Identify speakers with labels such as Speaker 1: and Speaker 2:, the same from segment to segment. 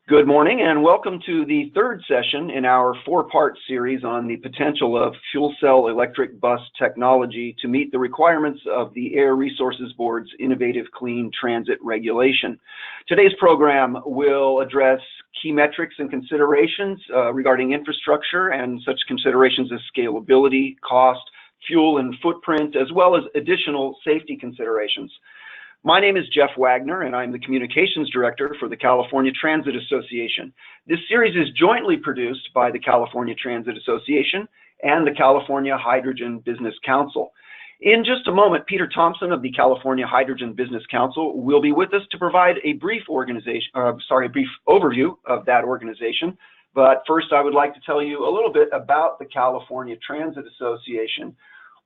Speaker 1: Good morning and welcome to the third session in our four-part series on the potential of fuel cell electric bus technology to meet the requirements of the Air Resources Board's Innovative Clean Transit regulation. Today's program will address key metrics and considerations regarding infrastructure and such considerations as scalability, cost, fuel and footprint, as well as additional safety considerations. My name is Jeff Wagner, and I'm the Communications Director for the California Transit Association. This series is jointly produced by the California Transit Association and the California Hydrogen Business Council. In just a moment, Peter Thompson of the California Hydrogen Business Council will be with us to provide a brief overview of that organization. But first, I would like to tell you a little bit about the California Transit Association.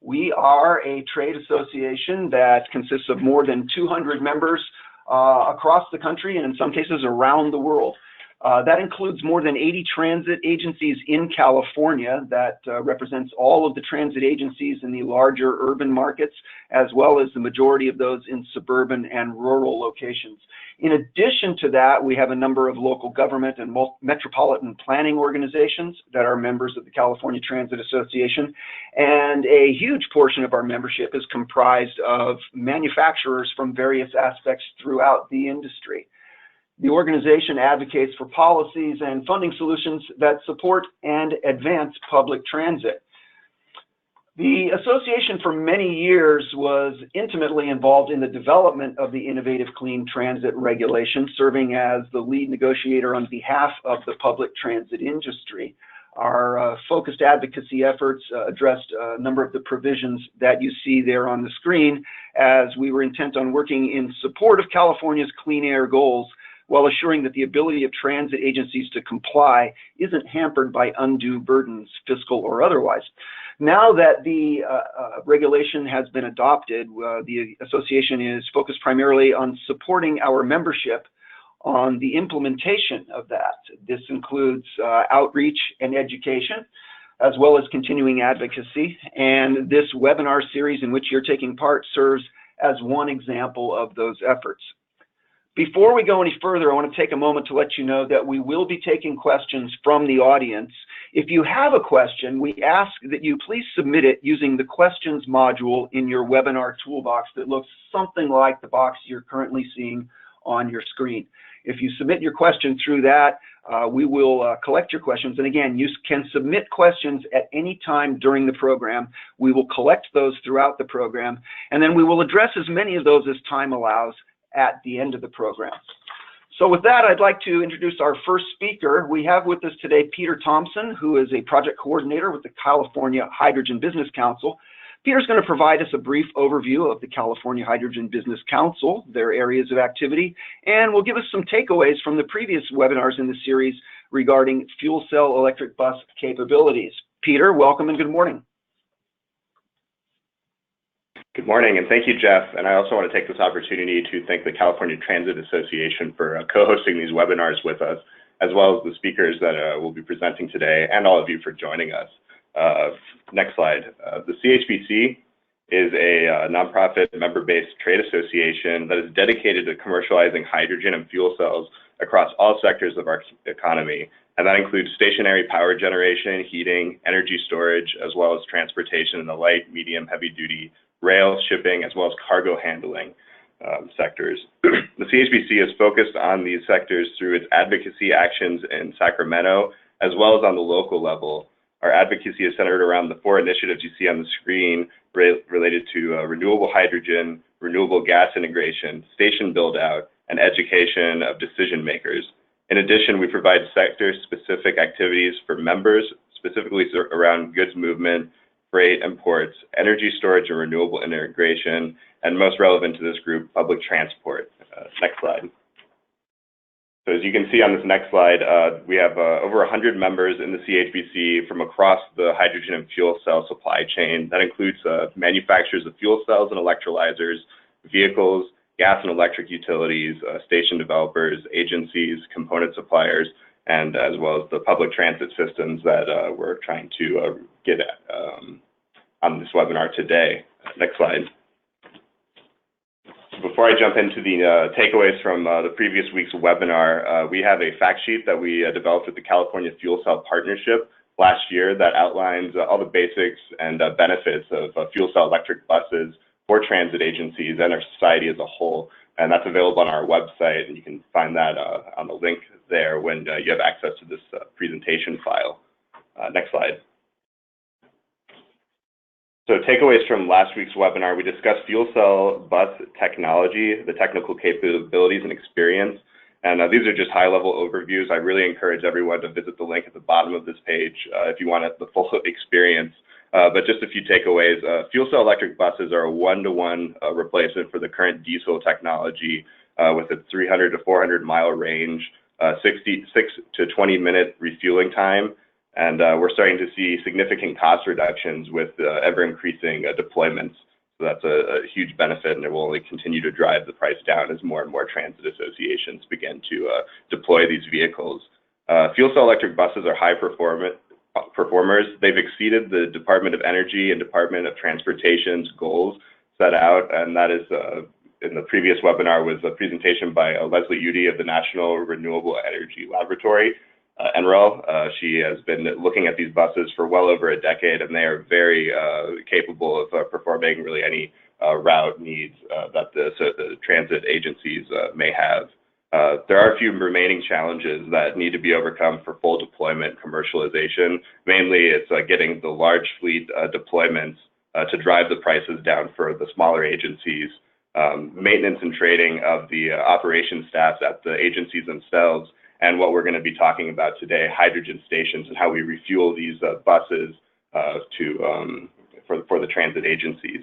Speaker 1: We are a trade association that consists of more than 200 members across the country and in some cases around the world. That includes more than 80 transit agencies in California that represents all of the transit agencies in the larger urban markets, as well as the majority of those in suburban and rural locations. In addition to that, we have a number of local government and metropolitan planning organizations that are members of the California Transit Association, and a huge portion of our membership is comprised of manufacturers from various aspects throughout the industry. The organization advocates for policies and funding solutions that support and advance public transit. The association for many years was intimately involved in the development of the Innovative Clean Transit regulation, serving as the lead negotiator on behalf of the public transit industry. Our focused advocacy efforts addressed a number of the provisions that you see there on the screen, as we were intent on working in support of California's clean air goals, while assuring that the ability of transit agencies to comply isn't hampered by undue burdens, fiscal or otherwise. Now that the regulation has been adopted, the association is focused primarily on supporting our membership on the implementation of that. This includes outreach and education, as well as continuing advocacy. And this webinar series in which you're taking part serves as one example of those efforts. Before we go any further, I want to take a moment to let you know that we will be taking questions from the audience. If you have a question, we ask that you please submit it using the questions module in your webinar toolbox that looks something like the box you're currently seeing on your screen. If you submit your question through that, we will collect your questions. And again, you can submit questions at any time during the program. We will collect those throughout the program, and then we will address as many of those as time allows at the end of the program. So with that, I'd like to introduce our first speaker. We have with us today Peter Thompson, who is a project coordinator with the California Hydrogen Business Council. Peter's going to provide us a brief overview of the California Hydrogen Business Council, their areas of activity, and will give us some takeaways from the previous webinars in the series regarding fuel cell electric bus capabilities. Peter, welcome and good morning.
Speaker 2: Good morning, and thank you, Jeff. And I also want to take this opportunity to thank the California Transit Association for co-hosting these webinars with us, as well as the speakers that will be presenting today, and all of you for joining us. Next slide. The CHBC is a nonprofit member-based trade association that is dedicated to commercializing hydrogen and fuel cells across all sectors of our economy. And that includes stationary power generation, heating, energy storage, as well as transportation in the light, medium, heavy-duty rail, shipping, as well as cargo handling sectors. The CHBC is focused on these sectors through its advocacy actions in Sacramento, as well as on the local level. Our advocacy is centered around the four initiatives you see on the screen related to renewable hydrogen, renewable gas integration, station build-out, and education of decision makers. In addition, we provide sector-specific activities for members, specifically around goods movement, freight and ports, energy storage and renewable integration, and most relevant to this group, public transport. Next slide. So as you can see on this next slide, we have over 100 members in the CHBC from across the hydrogen and fuel cell supply chain. That includes manufacturers of fuel cells and electrolyzers, vehicles, gas and electric utilities, station developers, agencies, component suppliers, and as well as the public transit systems that we're trying to get at on this webinar today. Next slide. So before I jump into the takeaways from the previous week's webinar, we have a fact sheet that we developed with the California Fuel Cell Partnership last year that outlines all the basics and benefits of fuel cell electric buses for transit agencies and our society as a whole. And that's available on our website, and you can find that on the link there when you have access to this presentation file. Next slide. So takeaways from last week's webinar, we discussed fuel cell bus technology, the technical capabilities and experience. And these are just high-level overviews. I really encourage everyone to visit the link at the bottom of this page if you want the full experience. But just a few takeaways. Fuel cell electric buses are a one-to-one replacement for the current diesel technology with a 300 to 400 mile range, 66 to 20-minute refueling time. And we're starting to see significant cost reductions with ever-increasing deployments. So that's a huge benefit, and it will only continue to drive the price down as more and more transit associations begin to deploy these vehicles. Fuel cell electric buses are high performers. They've exceeded the Department of Energy and Department of Transportation's goals set out, and that is in the previous webinar was a presentation by Leslie Udy of the National Renewable Energy Laboratory. NREL. She has been looking at these buses for well over a decade, and they are very capable of performing really any route needs that the transit agencies may have. There are a few remaining challenges that need to be overcome for full deployment commercialization. Mainly, it's getting the large fleet deployments to drive the prices down for the smaller agencies, maintenance and training of the operations staffs at the agencies themselves, and what we're going to be talking about today, hydrogen stations and how we refuel these buses for the transit agencies.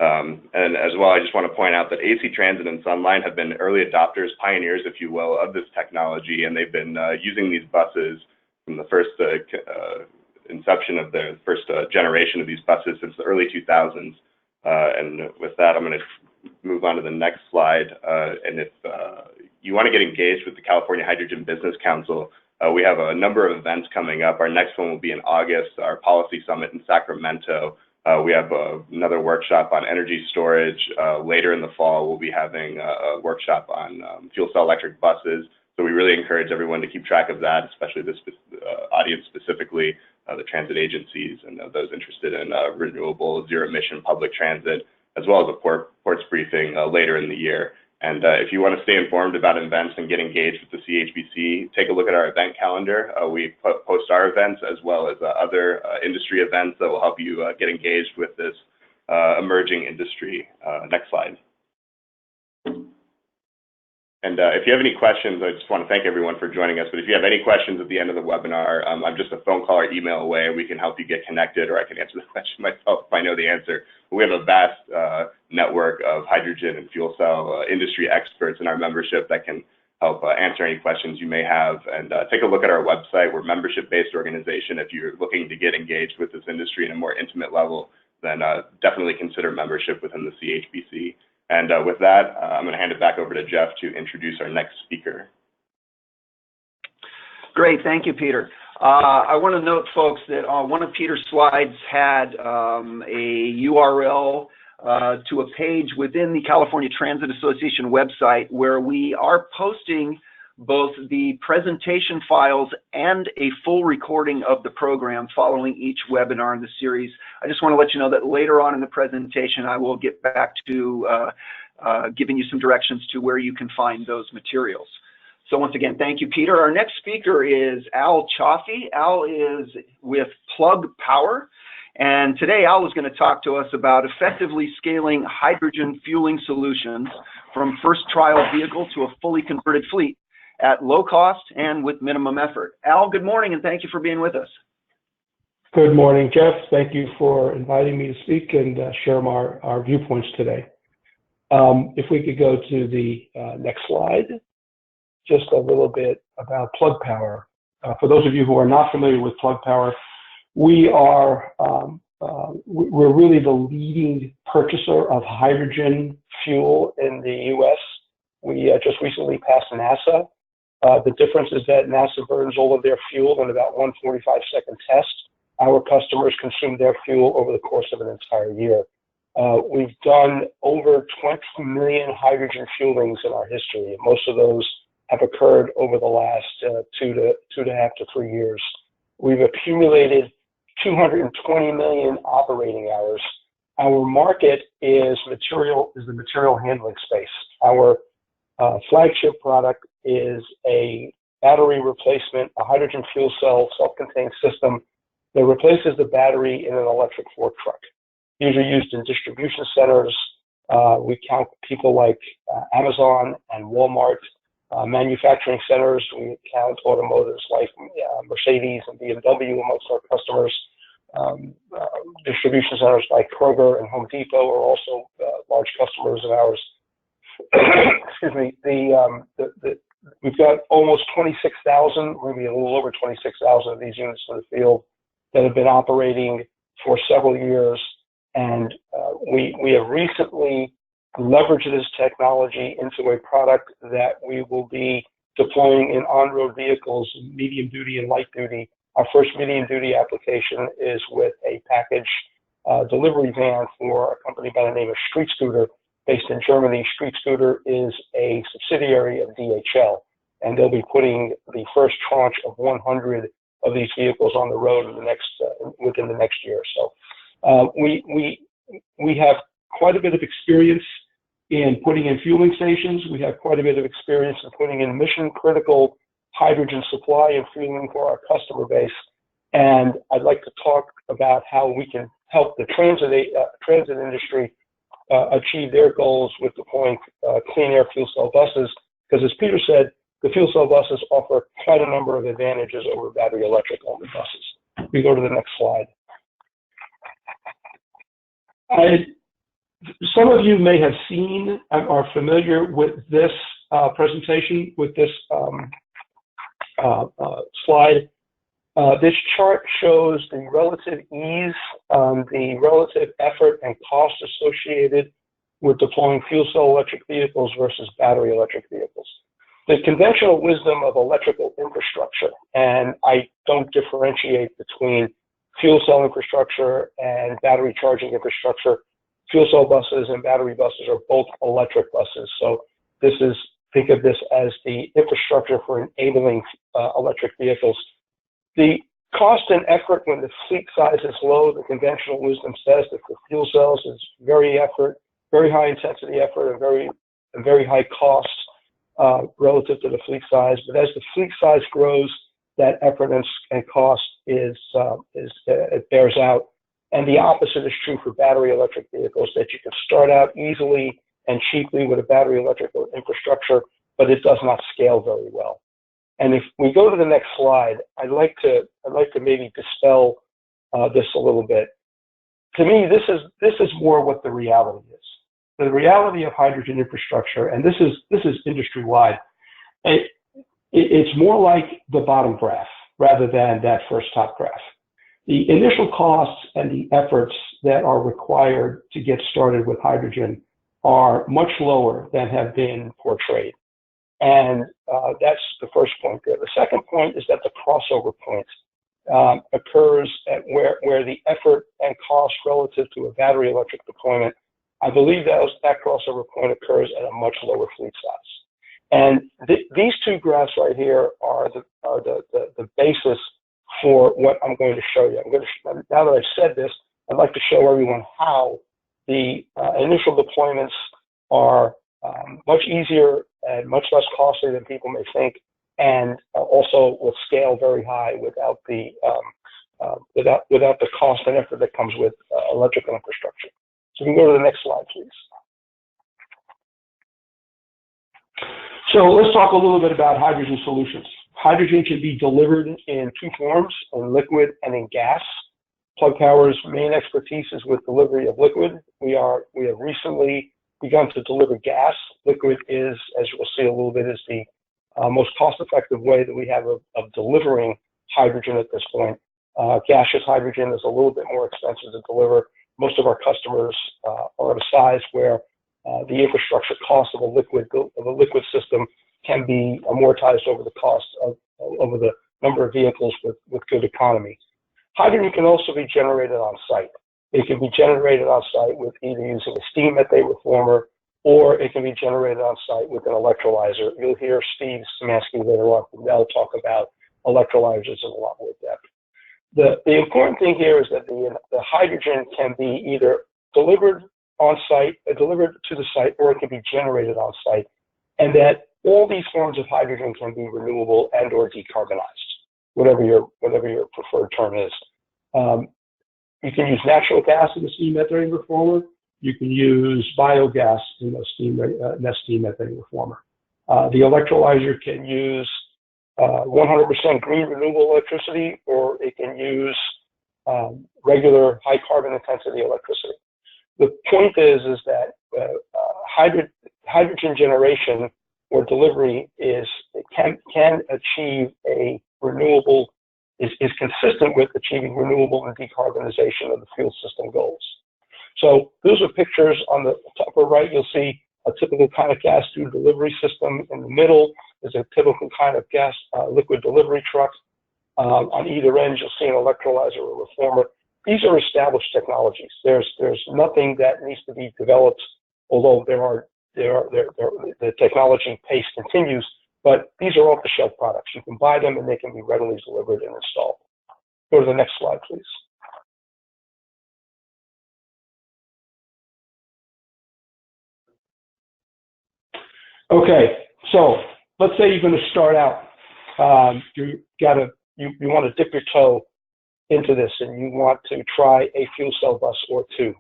Speaker 2: And as well, I just want to point out that AC Transit and Sunline have been early adopters, pioneers, if you will, of this technology, and they've been using these buses from the first inception of the first generation of these buses since the early 2000s. And with that, I'm going to move on to the next slide. And if you want to get engaged with the California Hydrogen Business Council, we have a number of events coming up. Our next one will be in August, our Policy Summit in Sacramento. We have another workshop on energy storage. Later in the fall, we'll be having a workshop on fuel cell electric buses. So we really encourage everyone to keep track of that, especially this audience specifically, the transit agencies and those interested in renewable, zero-emission public transit, as well as a ports briefing later in the year. And if you want to stay informed about events and get engaged with the CHBC, take a look at our event calendar. We post our events as well as other industry events that will help you get engaged with this emerging industry. Next slide. And if you have any questions, I just want to thank everyone for joining us. But if you have any questions at the end of the webinar, I'm just a phone call or email away, and we can help you get connected, or I can answer the question myself if I know the answer. But we have a vast network of hydrogen and fuel cell industry experts in our membership that can help answer any questions you may have. And take a look at our website. We're a membership-based organization. If you're looking to get engaged with this industry in a more intimate level, then definitely consider membership within the CHBC. And with that, I'm going to hand it back over to Jeff to introduce our next speaker.
Speaker 1: Great, thank you, Peter. I want to note, folks, that one of Peter's slides had a URL to a page within the California Transit Association website where we are posting both the presentation files and a full recording of the program following each webinar in the series. I just want to let you know that later on in the presentation, I will get back to giving you some directions to where you can find those materials. So once again, thank you, Peter. Our next speaker is Al Chaffee. Al is with Plug Power. And today, Al is going to talk to us about effectively scaling hydrogen fueling solutions from first trial vehicle to a fully converted fleet at low cost and with minimum effort. Al, good morning, and thank you for being with us.
Speaker 3: Good morning, Jeff. Thank you for inviting me to speak and share our viewpoints today. If we could go to the next slide, just a little bit about Plug Power. For those of you who are not familiar with Plug Power, we're really the leading purchaser of hydrogen fuel in the U.S. We just recently passed NASA. The difference is that NASA burns all of their fuel in about 1 45-second test. Our customers consume their fuel over the course of an entire year. We've done over 20 million hydrogen fuelings in our history. Most of those have occurred over the last 2.5 to 3 years. We've accumulated 220 million operating hours. Our market is the material handling space. Our flagship product is a battery replacement, a hydrogen fuel cell self-contained system that replaces the battery in an electric fork truck. These are used in distribution centers. We count people like Amazon and Walmart, manufacturing centers. We count automotives like Mercedes and BMW amongst our customers. Distribution centers like Kroger and Home Depot are also large customers of ours. Excuse me. We've got almost 26,000, maybe a little over 26,000 of these units in the field that have been operating for several years. And we have recently leveraged this technology into a product that we will be deploying in on-road vehicles, medium duty and light duty. Our first medium duty application is with a package delivery van for a company by the name of Street Scooter, based in Germany. Street Scooter is a subsidiary of DHL, and they'll be putting the first tranche of 100 of these vehicles on the road within the next year or so. We have quite a bit of experience in putting in fueling stations. We have quite a bit of experience in putting in mission-critical hydrogen supply and fueling for our customer base. And I'd like to talk about how we can help the transit industry achieve their goals with deploying clean air fuel cell buses, because as Peter said, the fuel cell buses offer quite a number of advantages over battery electric only buses. We go to the next slide. Some of you may have seen and are familiar with this presentation, with this slide. This chart shows the relative ease, the relative effort and cost associated with deploying fuel cell electric vehicles versus battery electric vehicles. The conventional wisdom of electrical infrastructure, and I don't differentiate between fuel cell infrastructure and battery charging infrastructure. Fuel cell buses and battery buses are both electric buses. So think of this as the infrastructure for enabling electric vehicles. The cost and effort when the fleet size is low, the conventional wisdom says that for fuel cells is very high intensity effort, and very high cost relative to the fleet size. But as the fleet size grows, that effort and cost it bears out. And the opposite is true for battery electric vehicles, that you can start out easily and cheaply with a battery electric infrastructure, but it does not scale very well. And if we go to the next slide, I'd like to maybe dispel this a little bit. To me, this is more what the reality is. The reality of hydrogen infrastructure, and this is industry wide. It's more like the bottom graph rather than that first top graph. The initial costs and the efforts that are required to get started with hydrogen are much lower than have been portrayed. And that's the first point there. The second point is that the crossover point occurs at where the effort and cost relative to a battery electric deployment, I believe that crossover point occurs at a much lower fleet size. And these two graphs right here are the basis for what I'm going to show you. Now that I've said this, I'd like to show everyone how the initial deployments are much easier and much less costly than people may think, and also will scale very high without the cost and effort that comes with electrical infrastructure. So we can go to the next slide, please. So let's talk a little bit about hydrogen solutions. Hydrogen can be delivered in two forms, in liquid and in gas. Plug Power's main expertise is with delivery of liquid. We have recently begun to deliver gas. Liquid is, as you will see a little bit, is the most cost-effective way that we have of delivering hydrogen at this point. Gaseous hydrogen is a little bit more expensive to deliver. Most of our customers are of a size where the infrastructure cost of a liquid system can be amortized over the cost over the number of vehicles with good economy. Hydrogen can also be generated on site. It can be generated on site with either using a steam methane reformer, or it can be generated on site with an electrolyzer. You'll hear Steve Szymanski later on from Dell talk about electrolyzers in a lot more depth. The important thing here is that the hydrogen can be either delivered on site, delivered to the site, or it can be generated on site, and that all these forms of hydrogen can be renewable and or decarbonized, whatever your preferred term is. You can use natural gas in the steam methane reformer. You can use biogas in the steam methane reformer. The electrolyzer can use 100% green renewable electricity, or it can use regular high carbon intensity electricity. The point is that hydrogen generation or delivery can achieve a renewable, is consistent with achieving renewable and decarbonization of the fuel system goals. So those are pictures. On the upper right, you'll see a typical kind of gas tube delivery system. In the middle is a typical kind of gas liquid delivery truck. On either end, you'll see an electrolyzer or reformer. These are established technologies. There's nothing that needs to be developed, although the technology pace continues. But these are off-the-shelf products. You can buy them, and they can be readily delivered and installed. Go to the next slide, please. Okay, so let's say you're going to start out. You want to dip your toe into this, and you want to try a fuel cell bus or two.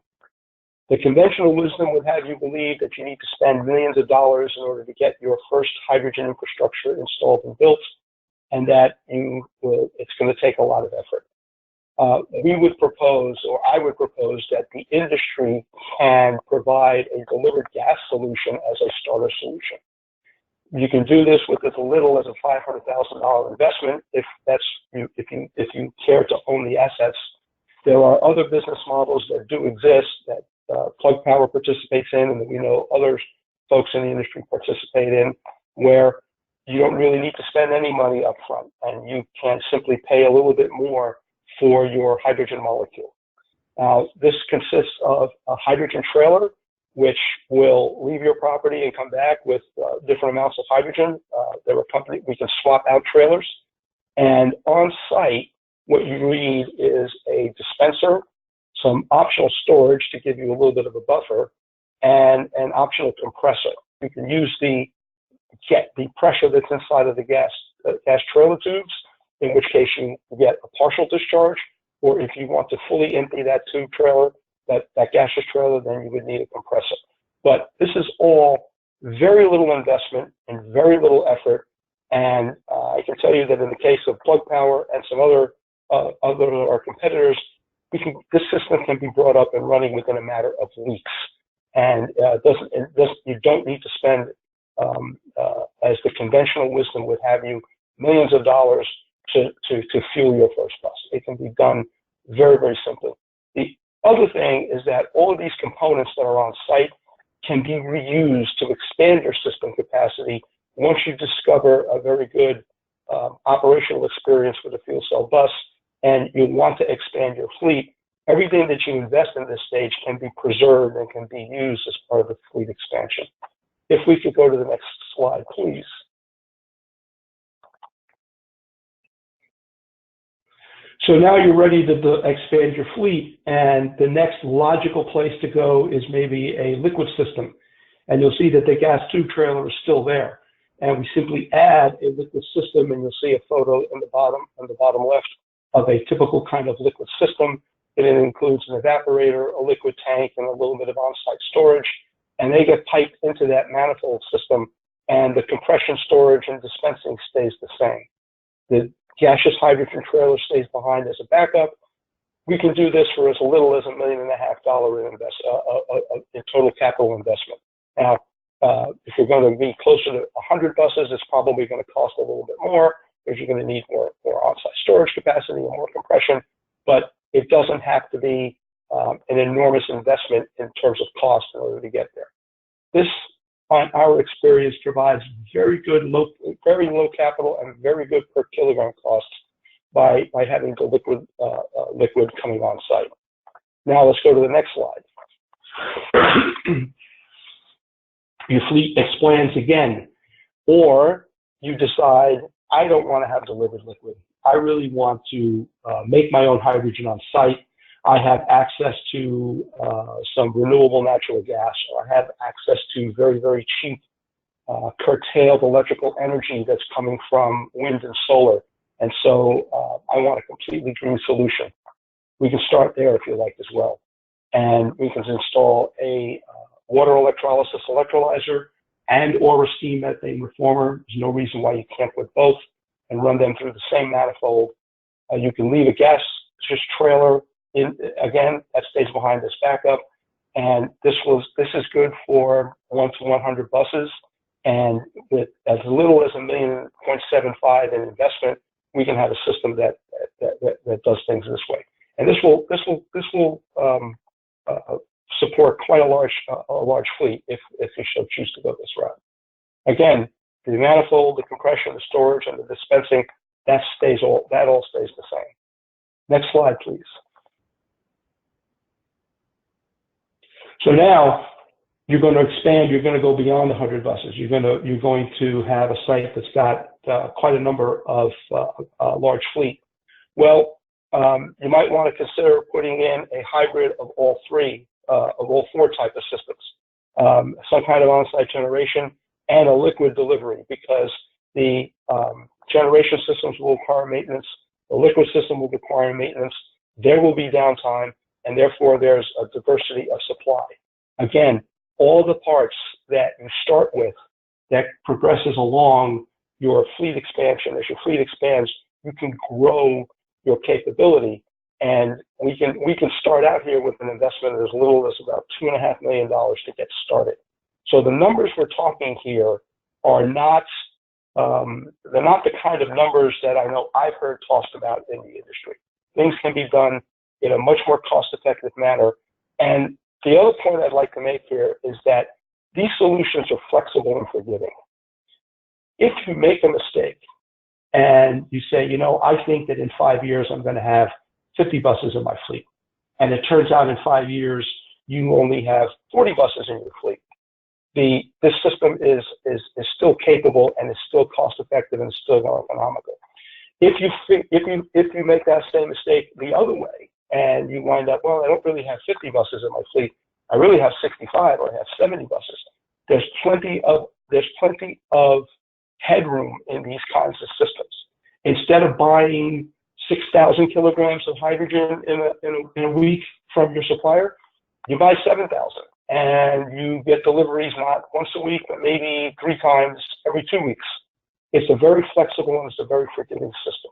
Speaker 3: The conventional wisdom would have you believe that you need to spend millions of dollars in order to get your first hydrogen infrastructure installed and built, and that it's going to take a lot of effort. We would propose, or I would propose, that the industry can provide a delivered gas solution as a starter solution. You can do this with as little as a $500,000 investment if you care to own the assets. There are other business models that do exist that Plug Power participates in, and that we know other folks in the industry participate in, where you don't really need to spend any money up front, and you can simply pay a little bit more for your hydrogen molecule. This consists of a hydrogen trailer, which will leave your property and come back with different amounts of hydrogen. We can swap out trailers. And on site, what you need is a dispenser, some optional storage to give you a little bit of a buffer, and an optional compressor. You can use the pressure that's inside of the gas trailer tubes, in which case you get a partial discharge, or if you want to fully empty that tube trailer, that gaseous trailer, then you would need a compressor. But this is all very little investment and very little effort. And I can tell you that in the case of Plug Power and some other of our competitors, this system can be brought up and running within a matter of weeks. And you don't need to spend, as the conventional wisdom would have you, millions of dollars to fuel your first bus. It can be done very, very simply. The other thing is that all of these components that are on site can be reused to expand your system capacity once you discover a very good operational experience with a fuel cell bus and you want to expand your fleet. Everything that you invest in this stage can be preserved and can be used as part of the fleet expansion. If we could go to the next slide, please. So now you're ready to expand your fleet, and the next logical place to go is maybe a liquid system. And you'll see that the gas tube trailer is still there. And we simply add a liquid system, and you'll see a photo on the bottom left of a typical kind of liquid system. And it includes an evaporator, a liquid tank, and a little bit of on-site storage. And they get piped into that manifold system, and the compression, storage, and dispensing stays the same. The gaseous hydrogen trailer stays behind as a backup. We can do this for as little as $1.5 million in total capital investment. Now, if you're going to be closer to 100 buses, it's probably going to cost a little bit more because you're going to need more on-site storage capacity and more compression, but it doesn't have to be an enormous investment in terms of cost in order to get there. This, on our experience, provides very low capital and very good per kilogram costs by having the liquid coming on site. Now let's go to the next slide. Your fleet expands again, or you decide, I don't want to have delivered liquid. I really want to make my own hydrogen on site. I have access to some renewable natural gas, or I have access to very, very cheap curtailed electrical energy that's coming from wind and solar. And so I want a completely green solution. We can start there if you like as well. And we can install a water electrolysis electrolyzer and or a steam methane reformer. There's no reason why you can't put both and run them through the same manifold. You can leave a gas just trailer in, again, that stays behind this backup. And this is good for 1 to 100 buses. And with as little as $1.75 million in investment, we can have a system that does things this way. And this will support quite a large fleet if you so choose to go this route. Again, the manifold, the compression, the storage, and the dispensing, that all stays the same. Next slide, please. So now you're going to expand. You're going to go beyond 100 buses. You're going to have a site that's got quite a number of large fleet. Well, you might want to consider putting in a hybrid of all four type of systems, some kind of on-site generation and a liquid delivery, because the generation systems will require maintenance, the liquid system will require maintenance, there will be downtime, and therefore there's a diversity of supply. Again, all the parts that you start with that progresses along your fleet expansion. As your fleet expands, you can grow your capability, and we can start out here with an investment as little as about $2.5 million to get started. So the numbers we're talking here are not they're not the kind of numbers that I know I've heard tossed about in the industry. Things can be done in a much more cost-effective manner. And the other point I'd like to make here is that these solutions are flexible and forgiving. If you make a mistake and you say, you know, I think that in 5 years I'm going to have 50 buses in my fleet, and it turns out in 5 years you only have 40 buses in your fleet, this system is still capable and is still cost-effective and still economical. If you make that same mistake the other way, and you wind up, well, I don't really have 50 buses in my fleet, I really have 65 or I have 70 buses. There's plenty of headroom in these kinds of systems. Instead of buying 6,000 kilograms of hydrogen in a week from your supplier, you buy 7,000, and you get deliveries not once a week, but maybe 3 times every 2 weeks. It's a very flexible and it's a very forgiving system.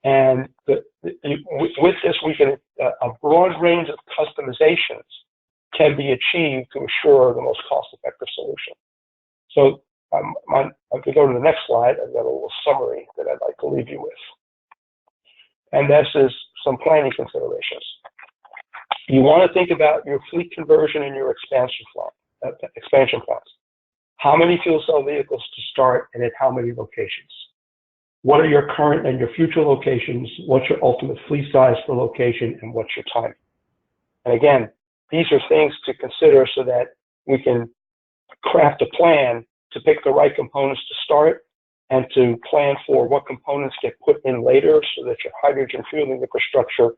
Speaker 3: And with this, we can a broad range of customizations can be achieved to assure the most cost-effective solution. So if we go to the next slide, I've got a little summary that I'd like to leave you with. And this is some planning considerations. You want to think about your fleet conversion and your expansion plans. How many fuel cell vehicles to start and at how many locations? What are your current and your future locations? What's your ultimate fleet size per location, and what's your timing? And again, these are things to consider so that we can craft a plan to pick the right components to start and to plan for what components get put in later so that your hydrogen fueling infrastructure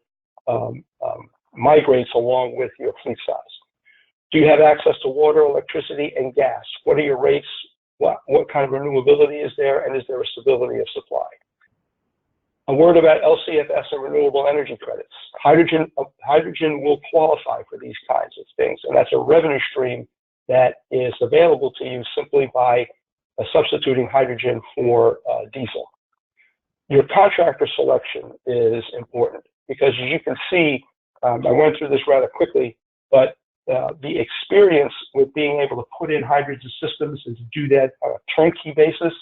Speaker 3: migrates along with your fleet size. Do you have access to water, electricity, and gas? What are your rates? What kind of renewability is there, and is there a stability of supply? A word about LCFS and renewable energy credits. Hydrogen will qualify for these kinds of things, and that's a revenue stream that is available to you simply by substituting hydrogen for diesel. Your contractor selection is important because, as you can see, I went through this rather quickly, but the experience with being able to put in hydrogen systems and to do that on a turnkey basis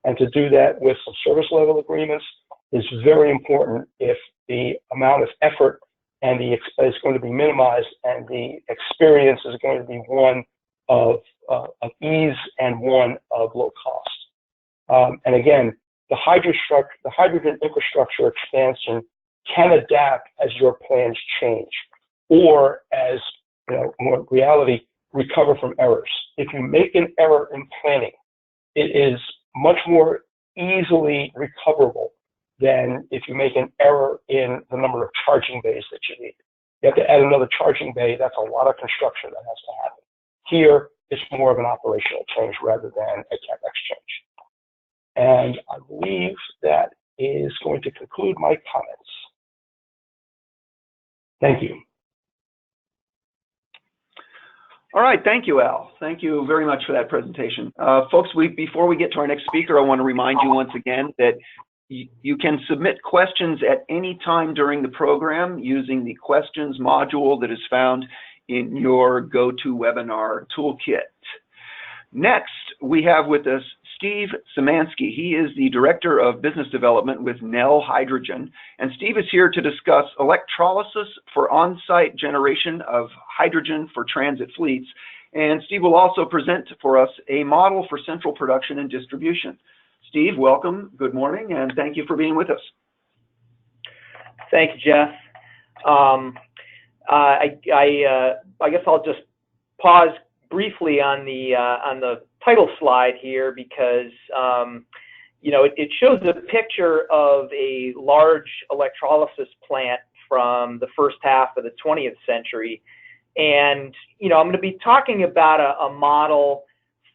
Speaker 3: and to do that with some service level agreements is very important if the amount of effort and is going to be minimized and the experience is going to be one of ease and one of low cost. And again, the hydrogen infrastructure expansion can adapt as your plans change. or as more reality, recover from errors. If you make an error in planning, it is much more easily recoverable than if you make an error in the number of charging bays that you need. You have to add another charging bay. That's a lot of construction that has to happen. Here, it's more of an operational change rather than a CapEx change. And I believe that is going to conclude my comments. Thank you.
Speaker 1: All right, thank you, Al. Thank you very much for that presentation. Folks, before we get to our next speaker, I want to remind you once again that you can submit questions at any time during the program using the questions module that is found in your GoToWebinar toolkit. Next, we have with us Steve Szymanski. He is the Director of Business Development with Nel Hydrogen. And Steve is here to discuss electrolysis for on-site generation of hydrogen for transit fleets. And Steve will also present for us a model for central production and distribution. Steve, welcome, good morning, and thank you for being with us.
Speaker 4: Thank you, Jeff. I guess I'll just pause briefly on the title slide here because it shows a picture of a large electrolysis plant from the first half of the 20th century, and I'm going to be talking about a model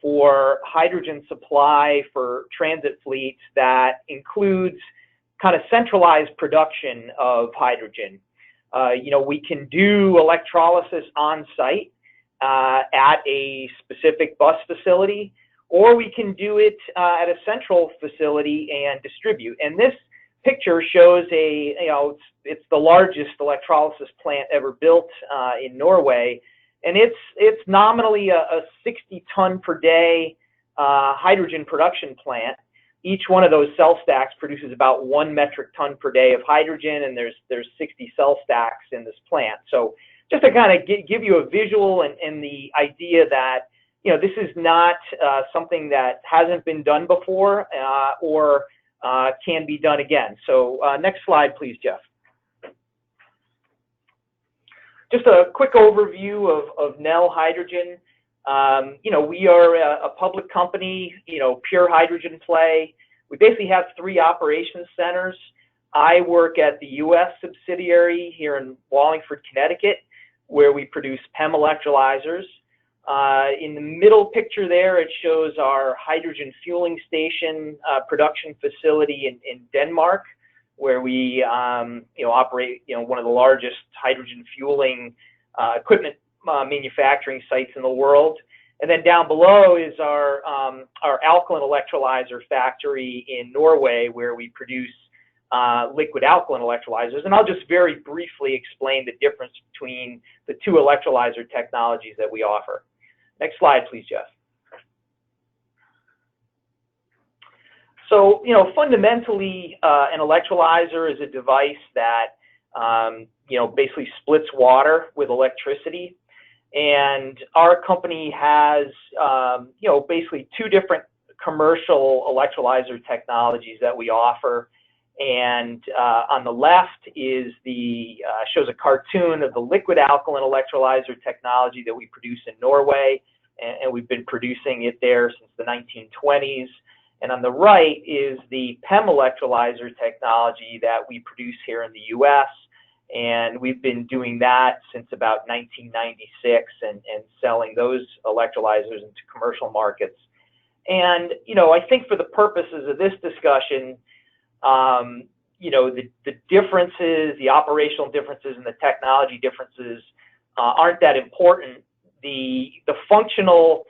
Speaker 4: for hydrogen supply for transit fleets that includes kind of centralized production of hydrogen. We can do electrolysis on site at a specific bus facility, or we can do it at a central facility and distribute. And this picture shows it's the largest electrolysis plant ever built in Norway, and it's nominally a 60-ton per day hydrogen production plant. Each one of those cell stacks produces about 1 metric ton per day of hydrogen, and there's 60 cell stacks in this plant. So just to kind of give you a visual and the idea that this is not something that hasn't been done before or can be done again. So next slide, please, Jeff. Just a quick overview of Nel Hydrogen. We are a public company, pure hydrogen play. We basically have 3 operations centers. I work at the U.S. subsidiary here in Wallingford, Connecticut, where we produce PEM electrolyzers. In the middle picture there, it shows our hydrogen fueling station production facility in Denmark, where we operate one of the largest hydrogen fueling equipment manufacturing sites in the world. And then down below is our alkaline electrolyzer factory in Norway, where we produce liquid alkaline electrolyzers. And I'll just very briefly explain the difference between the 2 electrolyzer technologies that we offer. Next slide, please, Jeff. So, fundamentally, an electrolyzer is a device that, basically splits water with electricity. And our company has, basically 2 different commercial electrolyzer technologies that we offer. And on the left is shows a cartoon of the liquid alkaline electrolyzer technology that we produce in Norway, and we've been producing it there since the 1920s. And on the right is the PEM electrolyzer technology that we produce here in the U.S., and we've been doing that since about 1996 and selling those electrolyzers into commercial markets. And, I think for the purposes of this discussion, the differences, the operational differences and the technology differences aren't that important. The functional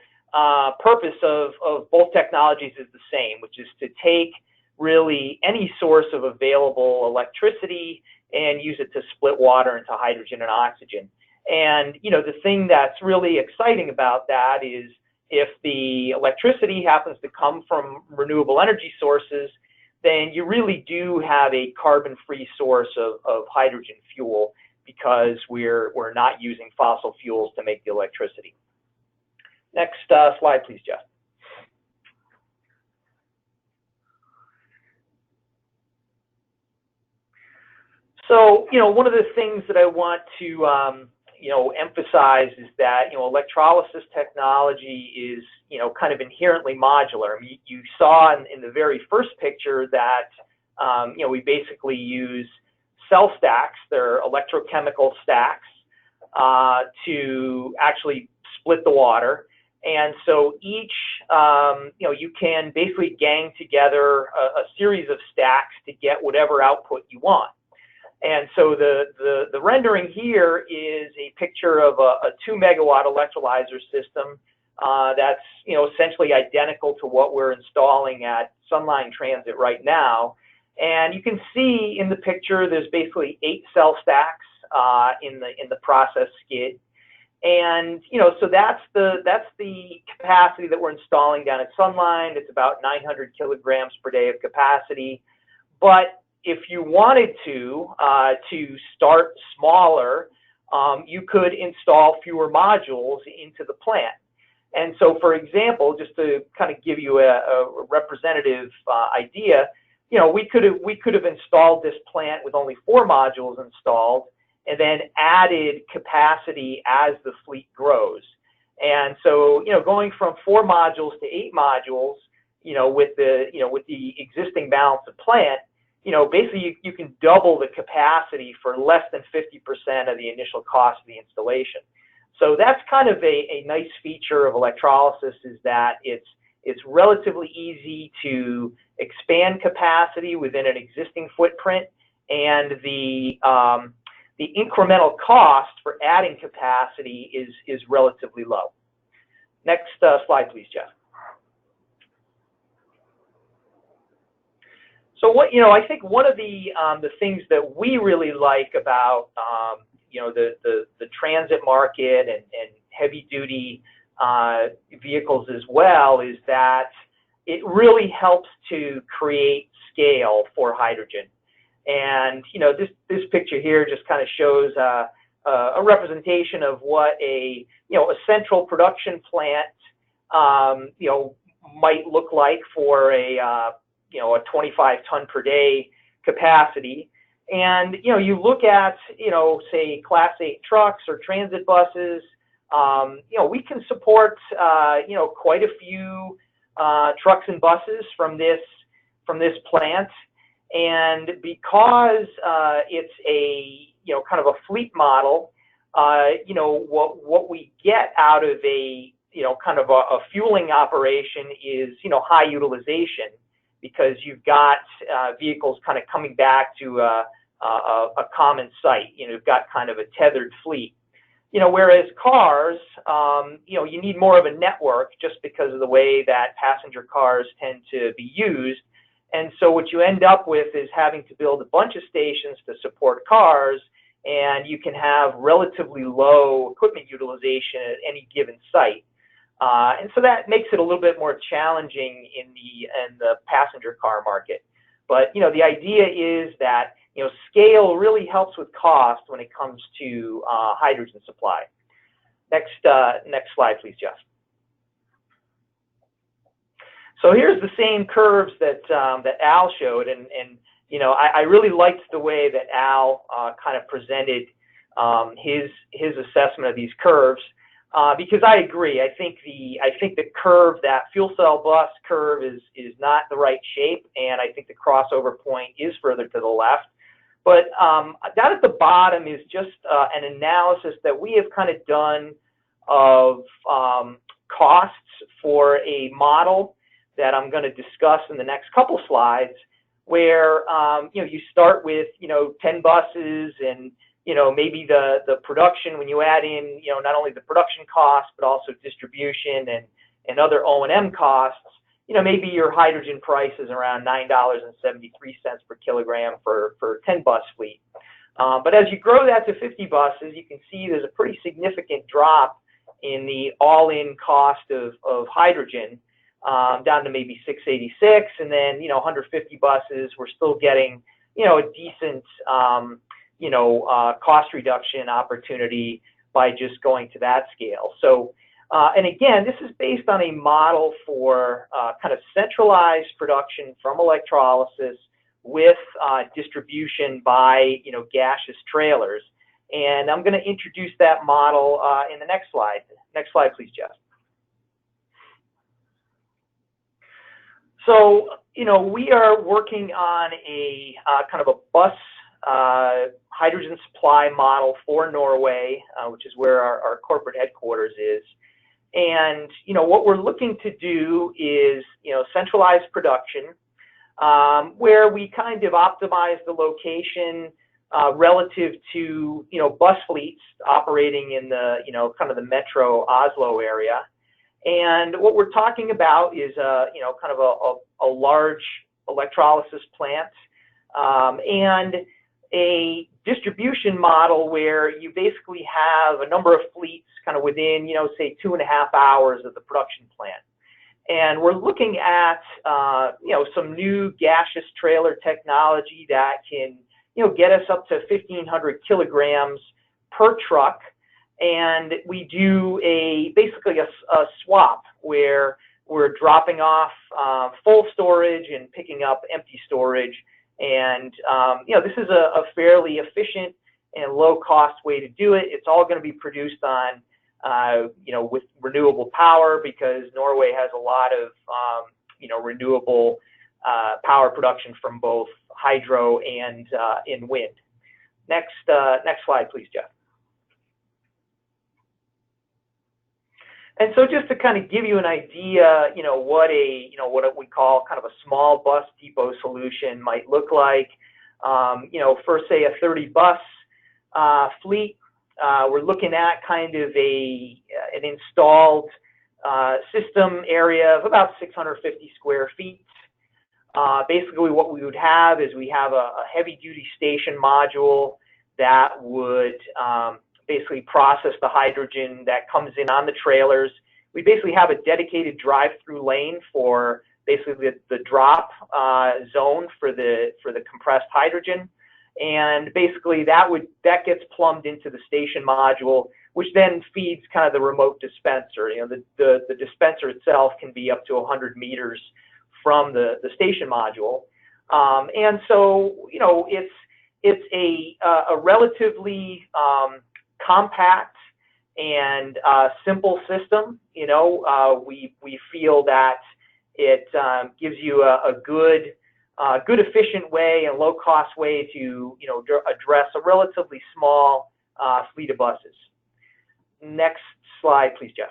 Speaker 4: purpose of both technologies is the same, which is to take really any source of available electricity and use it to split water into hydrogen and oxygen. And, the thing that's really exciting about that is if the electricity happens to come from renewable energy sources, then you really do have a carbon-free source of hydrogen fuel because we're not using fossil fuels to make the electricity. Next slide, please, Jeff. So, one of the things that I want to emphasize is that, electrolysis technology is, kind of inherently modular. I mean, you saw in the very first picture that, we basically use cell stacks, they're electrochemical stacks, to actually split the water. And so each, you can basically gang together a series of stacks to get whatever output you want. And so the rendering here is a picture of a 2 megawatt electrolyzer system that's essentially identical to what we're installing at Sunline Transit right now. And you can see in the picture there's basically 8 cell stacks in the process skid. And so that's the capacity that we're installing down at Sunline. It's about 900 kilograms per day of capacity. But if you wanted to start smaller, you could install fewer modules into the plant. And so, for example, just to kind of give you a representative idea, we could have installed this plant with only 4 modules installed, and then added capacity as the fleet grows. And so, going from 4 modules to 8 modules, with the existing balance of plant, basically you can double the capacity for less than 50% of the initial cost of the installation. So that's kind of a nice feature of electrolysis, is that it's relatively easy to expand capacity within an existing footprint, and the incremental cost for adding capacity is relatively low. Next slide, please, Jeff. So I think one of the things that we really like about the transit market and heavy duty vehicles as well is that it really helps to create scale for hydrogen. And this picture here just kind of shows a representation of what a central production plant might look like for a 25 ton per day capacity. And you look at say Class 8 trucks or transit buses. We can support quite a few trucks and buses from this plant. And because it's a kind of a fleet model, what we get out of a kind of a fueling operation is high utilization, because you've got vehicles kind of coming back to a common site. You've got kind of a tethered fleet. Whereas cars, you need more of a network, just because of the way that passenger cars tend to be used. And so what you end up with is having to build a bunch of stations to support cars, and you can have relatively low equipment utilization at any given site. And so that makes it a little bit more challenging in the passenger car market. But the idea is that scale really helps with cost when it comes to hydrogen supply. Next slide, please, Jeff. So here's the same curves that Al showed, and I really liked the way that Al kind of presented his assessment of these curves, because I agree. I think the curve, that fuel cell bus curve, is not the right shape, and I think the crossover point is further to the left. But down at the bottom is just an analysis that we have kind of done of costs for a model that I'm going to discuss in the next couple slides, where you start with 10 buses, and maybe the production, when you add in not only the production costs but also distribution and other O&M costs, maybe your hydrogen price is around $9.73 per kilogram for 10 bus fleet. But as you grow that to 50 buses, you can see there's a pretty significant drop in the all-in cost of hydrogen, down to maybe $6.86, and then 150 buses, we're still getting a decent cost reduction opportunity by just going to that scale. So and again, this is based on a model for kind of centralized production from electrolysis with distribution by gaseous trailers. And I'm going to introduce that model in the next slide. Next slide, please, Jeff. So, we are working on a kind of a bus hydrogen supply model for Norway, which is where our corporate headquarters is. And, what we're looking to do is, centralized production, where we kind of optimize the location relative to, bus fleets operating in the, kind of the metro Oslo area. And what we're talking about is, kind of a large electrolysis plant and a distribution model where you basically have a number of fleets kind of within, say 2.5 hours of the production plant. And we're looking at, some new gaseous trailer technology that can, get us up to 1,500 kilograms per truck. And we do basically a swap where we're dropping off full storage and picking up empty storage. And, this is a fairly efficient and low-cost way to do it. It's all going to be produced on, with renewable power, because Norway has a lot of, renewable power production from both hydro and in wind. Next slide, please, Jeff. And so just to kind of give you an idea, what we call kind of a small bus depot solution might look like, for say a 30 bus fleet, we're looking at kind of an installed system area of about 650 square feet. Basically what we would have is we have a heavy duty station module that would basically process the hydrogen that comes in on the trailers. We basically have a dedicated drive-through lane for basically the drop zone for the compressed hydrogen, and basically that gets plumbed into the station module, which then feeds kind of the remote dispenser. The dispenser itself can be up to 100 meters from the station module, and so it's a relatively compact and simple system. We feel that it gives you a good efficient way and low cost way to address a relatively small fleet of buses. Next slide, please, Jeff.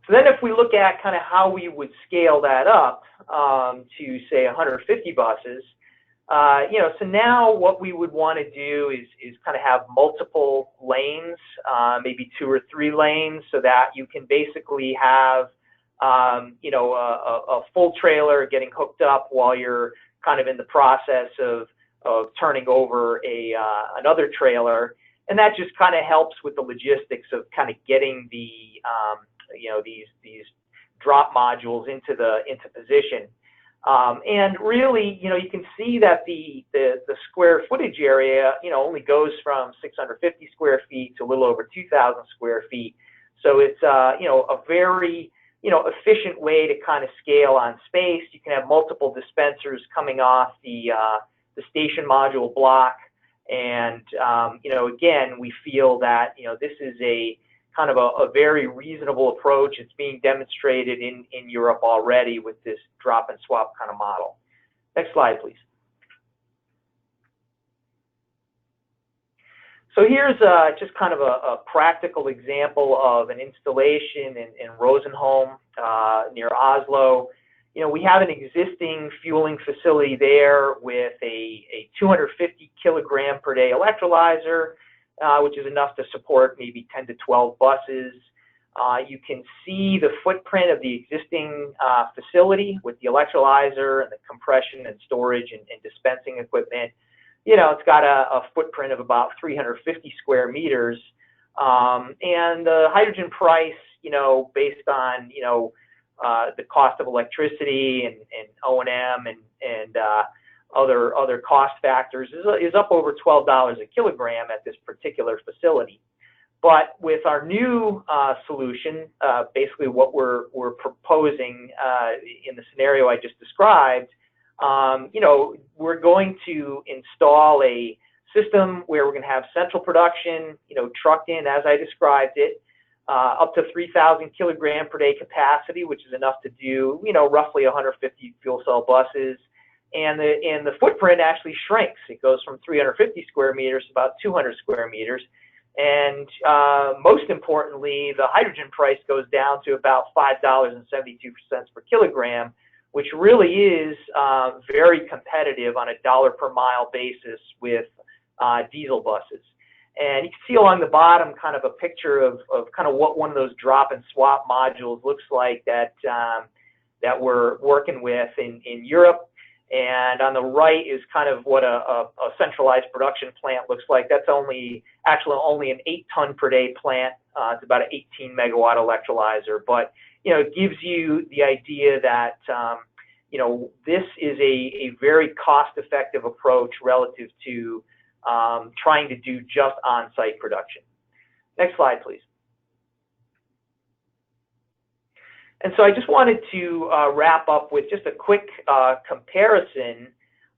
Speaker 4: So then if we look at kind of how we would scale that up to say 150 buses, so now what we would want to do is kind of have multiple lanes, maybe 2 or 3 lanes, so that you can basically have, a full trailer getting hooked up while you're kind of in the process of turning over another trailer. And that just kind of helps with the logistics of kind of getting the, these drop modules into position. And really, you can see that the square footage area, only goes from 650 square feet to a little over 2,000 square feet. So it's, a very, efficient way to kind of scale on space. You can have multiple dispensers coming off the station module block. And, again, we feel that, this is a kind of a very reasonable approach. It's being demonstrated in Europe already with this drop and swap kind of model. Next slide, please. So here's just kind of a practical example of an installation in Rosenholm near Oslo. We have an existing fueling facility there with a 250 kilogram per day electrolyzer, which is enough to support maybe 10 to 12 buses. You can see the footprint of the existing facility with the electrolyzer and the compression and storage and dispensing equipment. It's got a footprint of about 350 square meters. And the hydrogen price, based on, the cost of electricity and O&M and other cost factors is up over $12 a kilogram at this particular facility. But with our new solution, basically what we're proposing in the scenario I just described, we're going to install a system where we're going to have central production, trucked in as I described it, up to 3,000 kilogram per day capacity, which is enough to do, roughly 150 fuel cell buses. And the footprint actually shrinks. It goes from 350 square meters to about 200 square meters. And most importantly, the hydrogen price goes down to about $5.72 per kilogram, which really is very competitive on a dollar per mile basis with diesel buses. And you can see along the bottom kind of a picture of kind of what one of those drop and swap modules looks like that we're working with in Europe. And on the right is kind of what a centralized production plant looks like. That's actually only an 8-ton per day plant. It's about an 18 megawatt electrolyzer, but it gives you the idea that this is a very cost-effective approach relative to trying to do just on-site production. Next slide, please. And so I just wanted to wrap up with just a quick comparison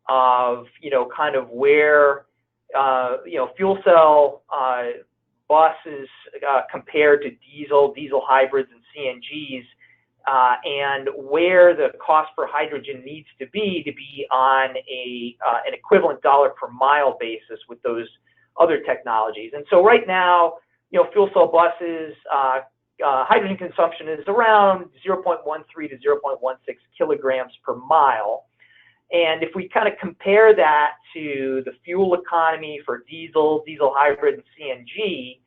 Speaker 4: of, kind of where, fuel cell buses compared to diesel hybrids and CNGs, and where the cost per hydrogen needs to be on an equivalent dollar per mile basis with those other technologies. And so right now, fuel cell buses, hydrogen consumption is around 0.13 to 0.16 kilograms per mile. And if we kind of compare that to the fuel economy for diesel hybrid, and CNG,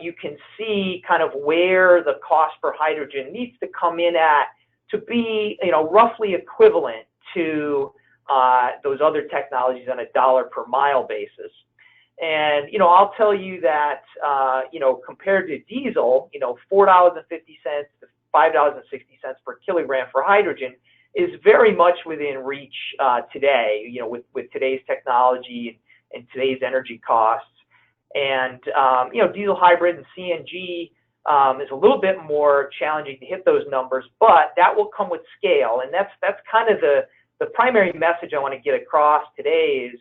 Speaker 4: you can see kind of where the cost per hydrogen needs to come in at to be, roughly equivalent to those other technologies on a dollar per mile basis. And, I'll tell you that, compared to diesel, $4.50 to $5.60 per kilogram for hydrogen is very much within reach today, with today's technology and today's energy costs. And, diesel hybrid and CNG is a little bit more challenging to hit those numbers, but that will come with scale. And that's kind of the primary message I want to get across today is,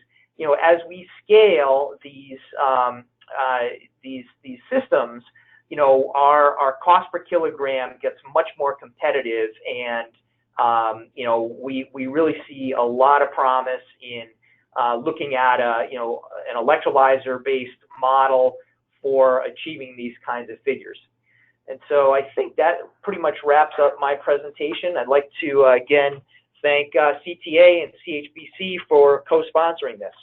Speaker 4: as we scale these systems, our cost per kilogram gets much more competitive, and we really see a lot of promise in looking at an electrolyzer-based model for achieving these kinds of figures. And so I think that pretty much wraps up my presentation. I'd like to again thank CTA and CHBC for co-sponsoring this.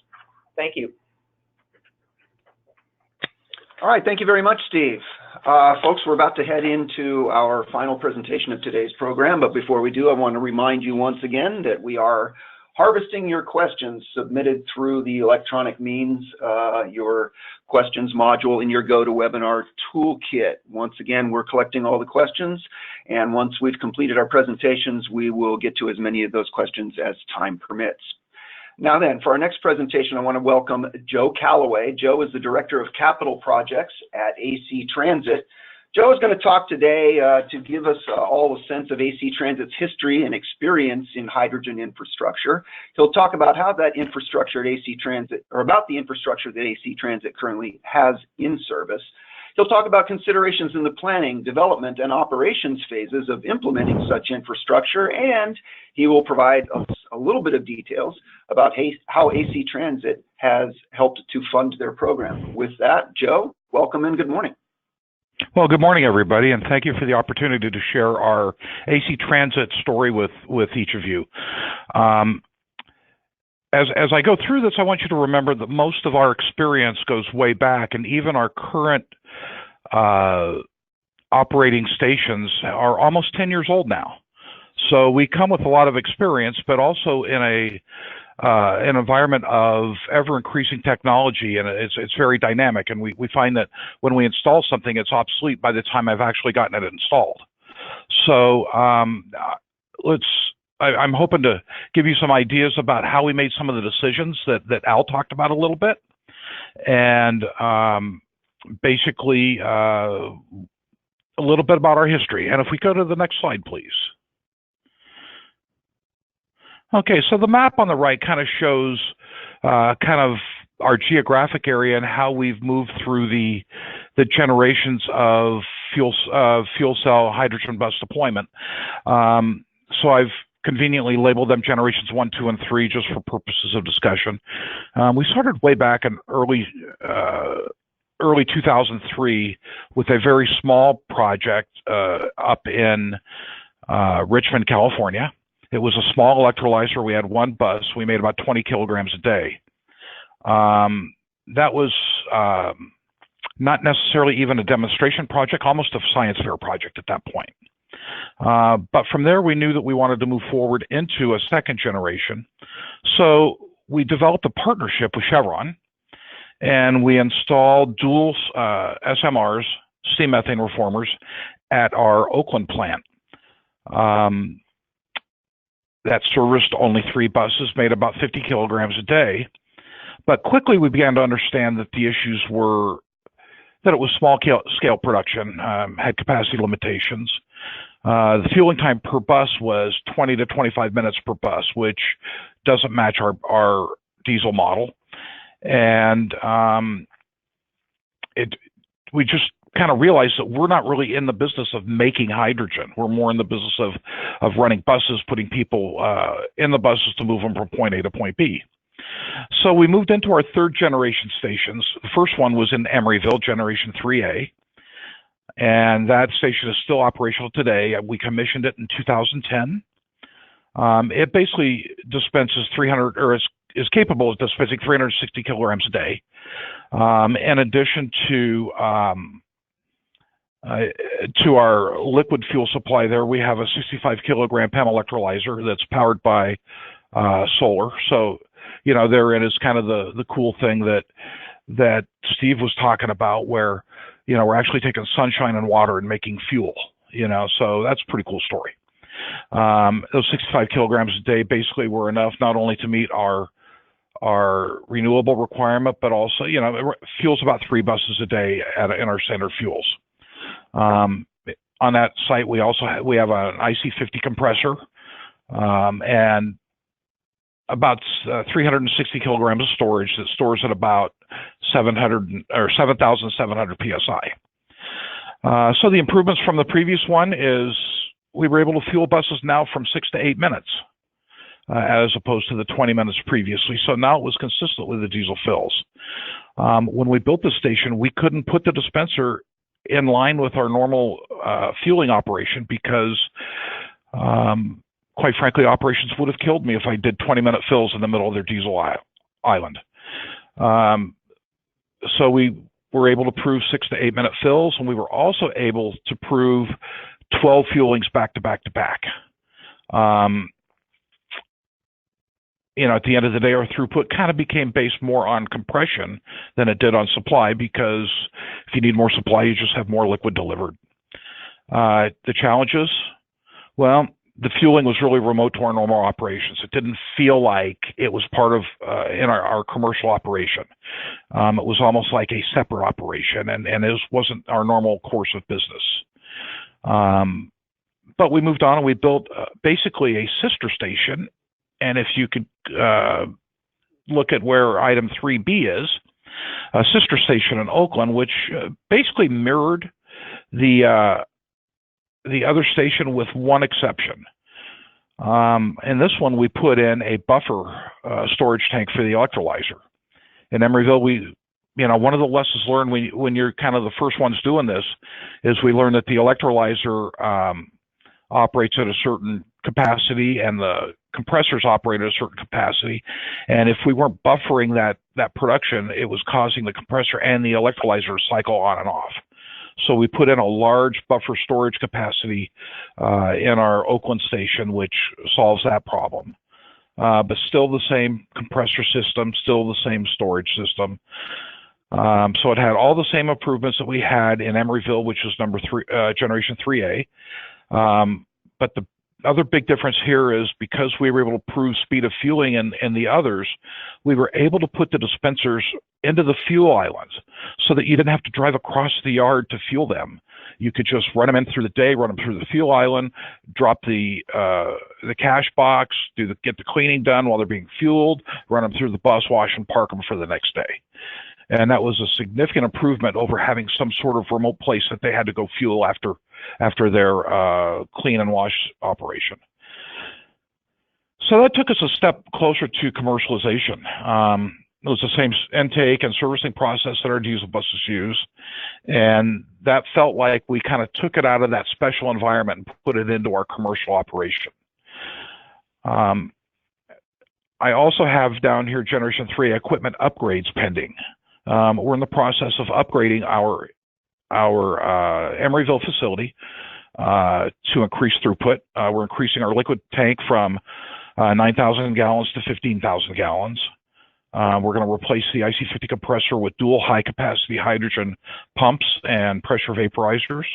Speaker 4: Thank you.
Speaker 1: All right, thank you very much, Steve. Folks, we're about to head into our final presentation of today's program, but before we do, I want to remind you once again that we are harvesting your questions submitted through the electronic means, your questions module in your GoToWebinar toolkit. Once again, we're collecting all the questions, and once we've completed our presentations, we will get to as many of those questions as time permits. Now then, for our next presentation, I want to welcome Joe Calloway. Joe is the Director of Capital Projects at AC Transit. Joe is going to talk today to give us all a sense of AC Transit's history and experience in hydrogen infrastructure. He'll talk about how that infrastructure at AC Transit, or about the infrastructure that AC Transit currently has in service. He'll talk about considerations in the planning, development, and operations phases of implementing such infrastructure, and he will provide us a little bit of details about how AC Transit has helped to fund their program. With that, Joe, welcome and good morning.
Speaker 5: Well, good morning, everybody, and thank you for the opportunity to share our AC Transit story with each of you. As I go through this, I want you to remember that most of our experience goes way back, and even our current operating stations are almost 10 years old now. So we come with a lot of experience, but also in an environment of ever-increasing technology, and it's very dynamic. And we find that when we install something, it's obsolete by the time I've actually gotten it installed. So I'm hoping to give you some ideas about how we made some of the decisions that Al talked about a little bit, and basically a little bit about our history. And if we go to the next slide, please. Okay, so the map on the right kind of shows kind of our geographic area and how we've moved through the generations of fuel cell hydrogen bus deployment. So I've conveniently labeled them generations 1, 2, and 3 just for purposes of discussion. We started way back in early 2003 with a very small project up in Richmond, California. It was a small electrolyzer. We had one bus. We made about 20 kilograms a day. That was not necessarily even a demonstration project, almost a science fair project at that point. But from there, we knew that we wanted to move forward into a second generation. So we developed a partnership with Chevron, and we installed dual SMRs, steam methane reformers, at our Oakland plant. That serviced only 3 buses, made about 50 kilograms a day. But quickly we began to understand that the issues were that it was small scale production, had capacity limitations. The fueling time per bus was 20 to 25 minutes per bus, which doesn't match our diesel model. And we just kind of realized that we're not really in the business of making hydrogen. We're more in the business of running buses, putting people in the buses to move them from point A to point B. So we moved into our 3rd generation stations. The first one was in Emeryville, generation 3A. And that station is still operational today. We commissioned it in 2010. It basically dispenses 300, or is capable of dispensing 360 kilograms a day. In addition to our liquid fuel supply there, we have a 65 kilogram PEM electrolyzer that's powered by solar. So, you know, therein is kind of the cool thing that Steve was talking about, where, you know, we're actually taking sunshine and water and making fuel, you know, so that's a pretty cool story. Those 65 kilograms a day basically were enough not only to meet our renewable requirement, but also, you know, it fuels about 3 buses a day in our standard fuels. On that site, we have an IC50 compressor, and about 360 kilograms of storage that stores at about 7,700 psi. So the improvements from the previous one is we were able to fuel buses now from 6 to 8 minutes, as opposed to the 20 minutes previously. So now it was consistent with the diesel fills. When we built the station, we couldn't put the dispenser in line with our normal fueling operation because quite frankly, operations would have killed me if I did 20-minute fills in the middle of their diesel island. So we were able to prove 6 to 8 minute fills, and we were also able to prove 12 fuelings back to back to back. You know, at the end of the day, our throughput kind of became based more on compression than it did on supply, because if you need more supply, you just have more liquid delivered. The challenges, well, the fueling was really remote to our normal operations. It didn't feel like it was part of in our commercial operation. It was almost like a separate operation, and it wasn't our normal course of business. But we moved on and we built basically a sister station. And if you could look at where item 3B is, a sister station in Oakland, which basically mirrored the other station with one exception. In this one, we put in a buffer storage tank for the electrolyzer. In Emeryville, one of the lessons learned when you're kind of the first ones doing this is we learned that the electrolyzer operates at a certain capacity and the compressors operate at a certain capacity. And if we weren't buffering that production, it was causing the compressor and the electrolyzer to cycle on and off. So we put in a large buffer storage capacity in our Oakland station, which solves that problem. But still the same compressor system, still the same storage system. So it had all the same improvements that we had in Emeryville, which is generation 3A. But other big difference here is because we were able to prove speed of fueling in the others, we were able to put the dispensers into the fuel islands so that you didn't have to drive across the yard to fuel them. You could just run them in through the day, run them through the fuel island, drop the cash box, get the cleaning done while they're being fueled, run them through the bus wash, and park them for the next day. And that was a significant improvement over having some sort of remote place that they had to go fuel after their clean and wash operation. So that took us a step closer to commercialization. It was the same intake and servicing process that our diesel buses use. And that felt like we kind of took it out of that special environment and put it into our commercial operation. I also have down here Generation 3 equipment upgrades pending. We're in the process of upgrading our Emeryville facility to increase throughput. We're increasing our liquid tank from 9,000 gallons to 15,000 gallons. We're going to replace the IC50 compressor with dual high-capacity hydrogen pumps and pressure vaporizers.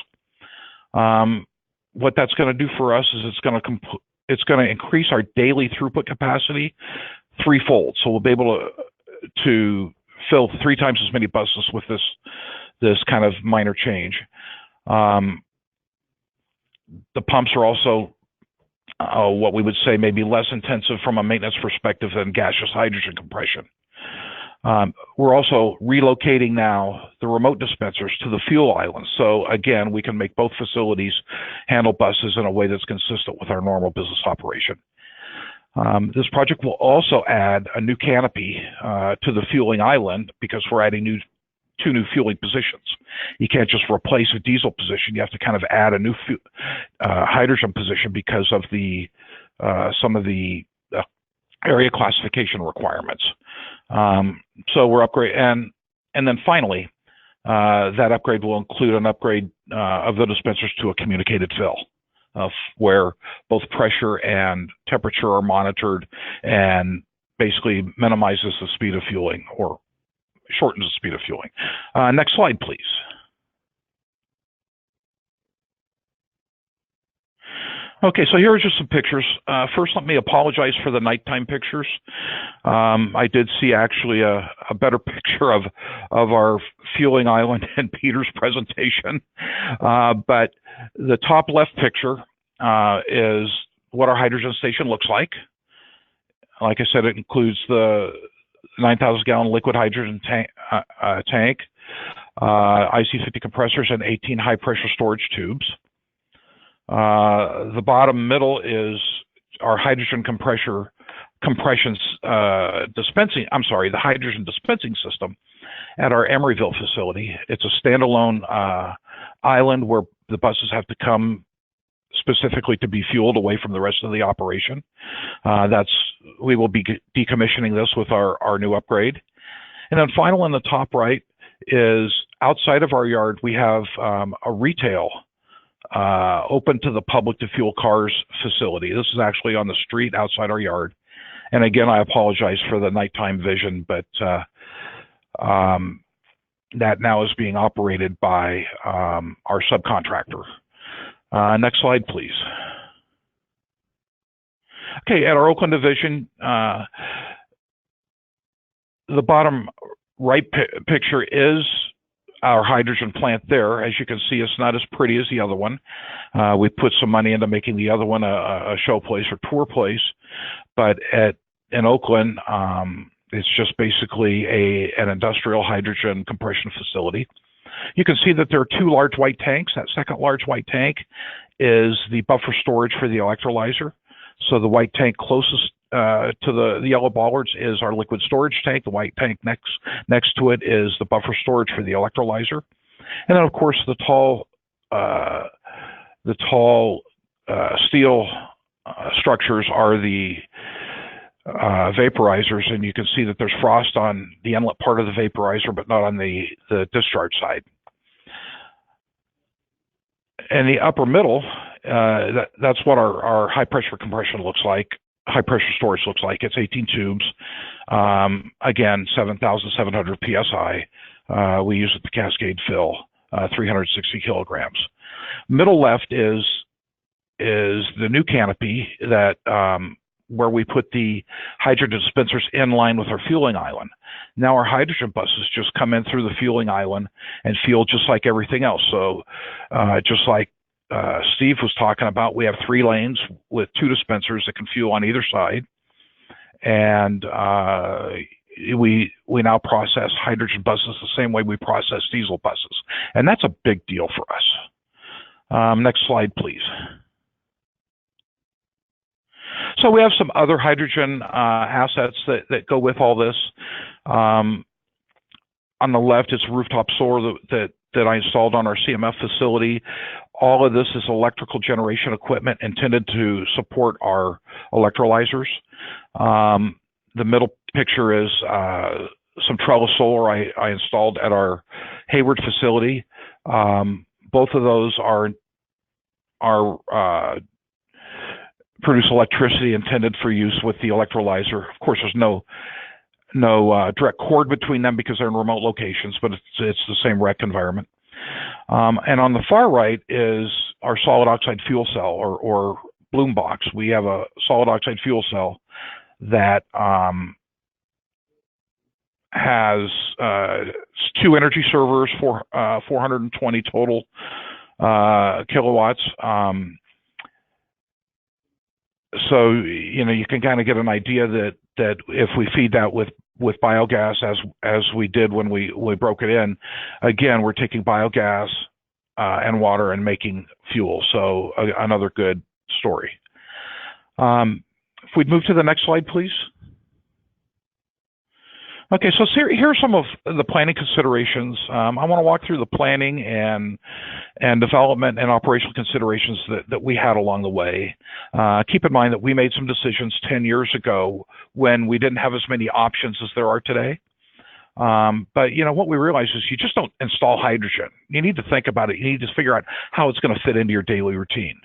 Speaker 5: What that's going to do for us is it's going to increase our daily throughput capacity threefold. So we'll be able to fill 3 times as many buses with this kind of minor change. The pumps are also what we would say maybe less intensive from a maintenance perspective than gaseous hydrogen compression. We're also relocating now the remote dispensers to the fuel islands. So again, we can make both facilities handle buses in a way that's consistent with our normal business operation. This project will also add a new canopy to the fueling island because we're adding 2 new fueling positions. You can't just replace a diesel position. You have to kind of add a new hydrogen position because of some of the area classification requirements. So we're upgrading, and then finally, that upgrade will include an upgrade of the dispensers to a communicated fill, where both pressure and temperature are monitored and basically minimizes the speed of fueling or shortens the speed of fueling. Next slide, please. Okay, so here are just some pictures. First, let me apologize for the nighttime pictures. I did see actually a better picture of our fueling island in Peter's presentation. But the top left picture is what our hydrogen station looks like. Like I said, it includes the 9,000 gallon liquid hydrogen tank, IC50 compressors, and 18 high pressure storage tubes. The bottom middle is our hydrogen the hydrogen dispensing system at our Emeryville facility. It's a standalone island where the buses have to come specifically to be fueled away from the rest of the operation. We will be decommissioning this with our new upgrade. And then final in the top right is outside of our yard, we have a retail open to the public to fuel cars facility. This is actually on the street outside our yard. And again, I apologize for the nighttime vision, but that now is being operated by our subcontractor. Next slide, please. Okay, at our Oakland division, the bottom right picture is our hydrogen plant there. As you can see, it's not as pretty as the other one. We put some money into making the other one a show place or tour place, but in Oakland, it's just basically an industrial hydrogen compression facility. You can see that there are 2 large white tanks. That second large white tank is the buffer storage for the electrolyzer. So the white tank closest to the yellow bollards is our liquid storage tank. The white tank next to it is the buffer storage for the electrolyzer. And then, of course, the tall steel structures are the vaporizers, and you can see that there's frost on the inlet part of the vaporizer, but not on the discharge side. In the upper middle, that's what our high pressure compression looks like. High pressure storage looks like. It's 18 tubes. Again, 7,700 psi. We use it to cascade fill 360 kilograms. Middle left is the new canopy that where we put the hydrogen dispensers in line with our fueling island. Now our hydrogen buses just come in through the fueling island and fuel just like everything else. So just like Steve was talking about, we have 3 lanes with 2 dispensers that can fuel on either side. And we now process hydrogen buses the same way we process diesel buses. And that's a big deal for us. Next slide, please. So we have some other hydrogen assets that go with all this. On the left, it's rooftop solar that I installed on our CMF facility. All of this is electrical generation equipment intended to support our electrolyzers. The middle picture is some trellis solar I installed at our Hayward facility. Both of those are produce electricity intended for use with the electrolyzer. Of course, there's no direct cord between them because they're in remote locations, but it's the same rec environment. And on the far right is our solid oxide fuel cell or Bloom box. We have a solid oxide fuel cell that has 2 energy servers for 420 total kilowatts. So you can kind of get an idea that if we feed that with biogas as we did when we broke it in, again we're taking biogas and water and making fuel. So another good story. If we'd move to the next slide, please. Okay, so here are some of the planning considerations. I want to walk through the planning and development and operational considerations that we had along the way. Keep in mind that we made some decisions 10 years ago when we didn't have as many options as there are today. But what we realized is you just don't install hydrogen. You need to think about it. You need to figure out how it's going to fit into your daily routine.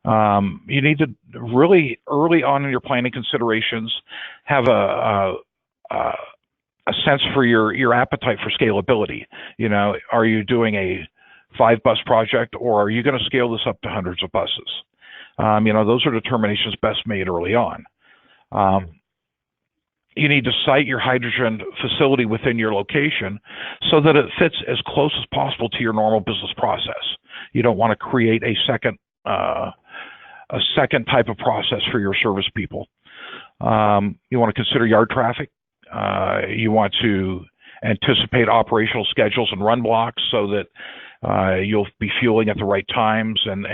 Speaker 5: You need to really early on in your planning considerations have a sense for your appetite for scalability. Are you doing a 5-bus project, or are you going to scale this up to hundreds of buses? Those are determinations best made early on. You need to site your hydrogen facility within your location so that it fits as close as possible to your normal business process. You don't want to create a second type of process for your service people. You want to consider yard traffic. You want to anticipate operational schedules and run blocks so that you'll be fueling at the right times and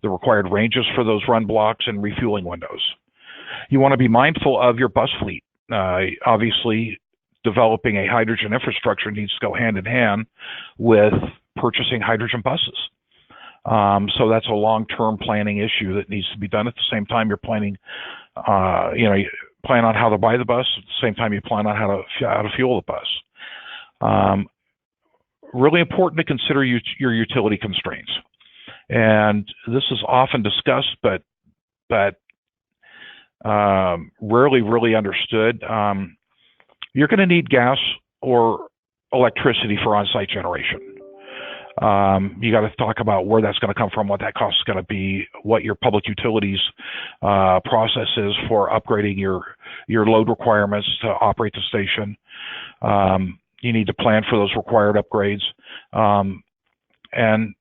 Speaker 5: the required ranges for those run blocks and refueling windows. You want to be mindful of your bus fleet. Obviously, developing a hydrogen infrastructure needs to go hand in hand with purchasing hydrogen buses. So that's a long-term planning issue that needs to be done. At the same time, you're planning, you plan on how to buy the bus. At the same time, you plan on how to fuel the bus. Really important to consider your utility constraints. And this is often discussed, but rarely really understood. You're going to need gas or electricity for on-site generation. You got to talk about where that's going to come from, what that cost is going to be, what your public utilities process is for upgrading your load requirements to operate the station. You need to plan for those required upgrades. And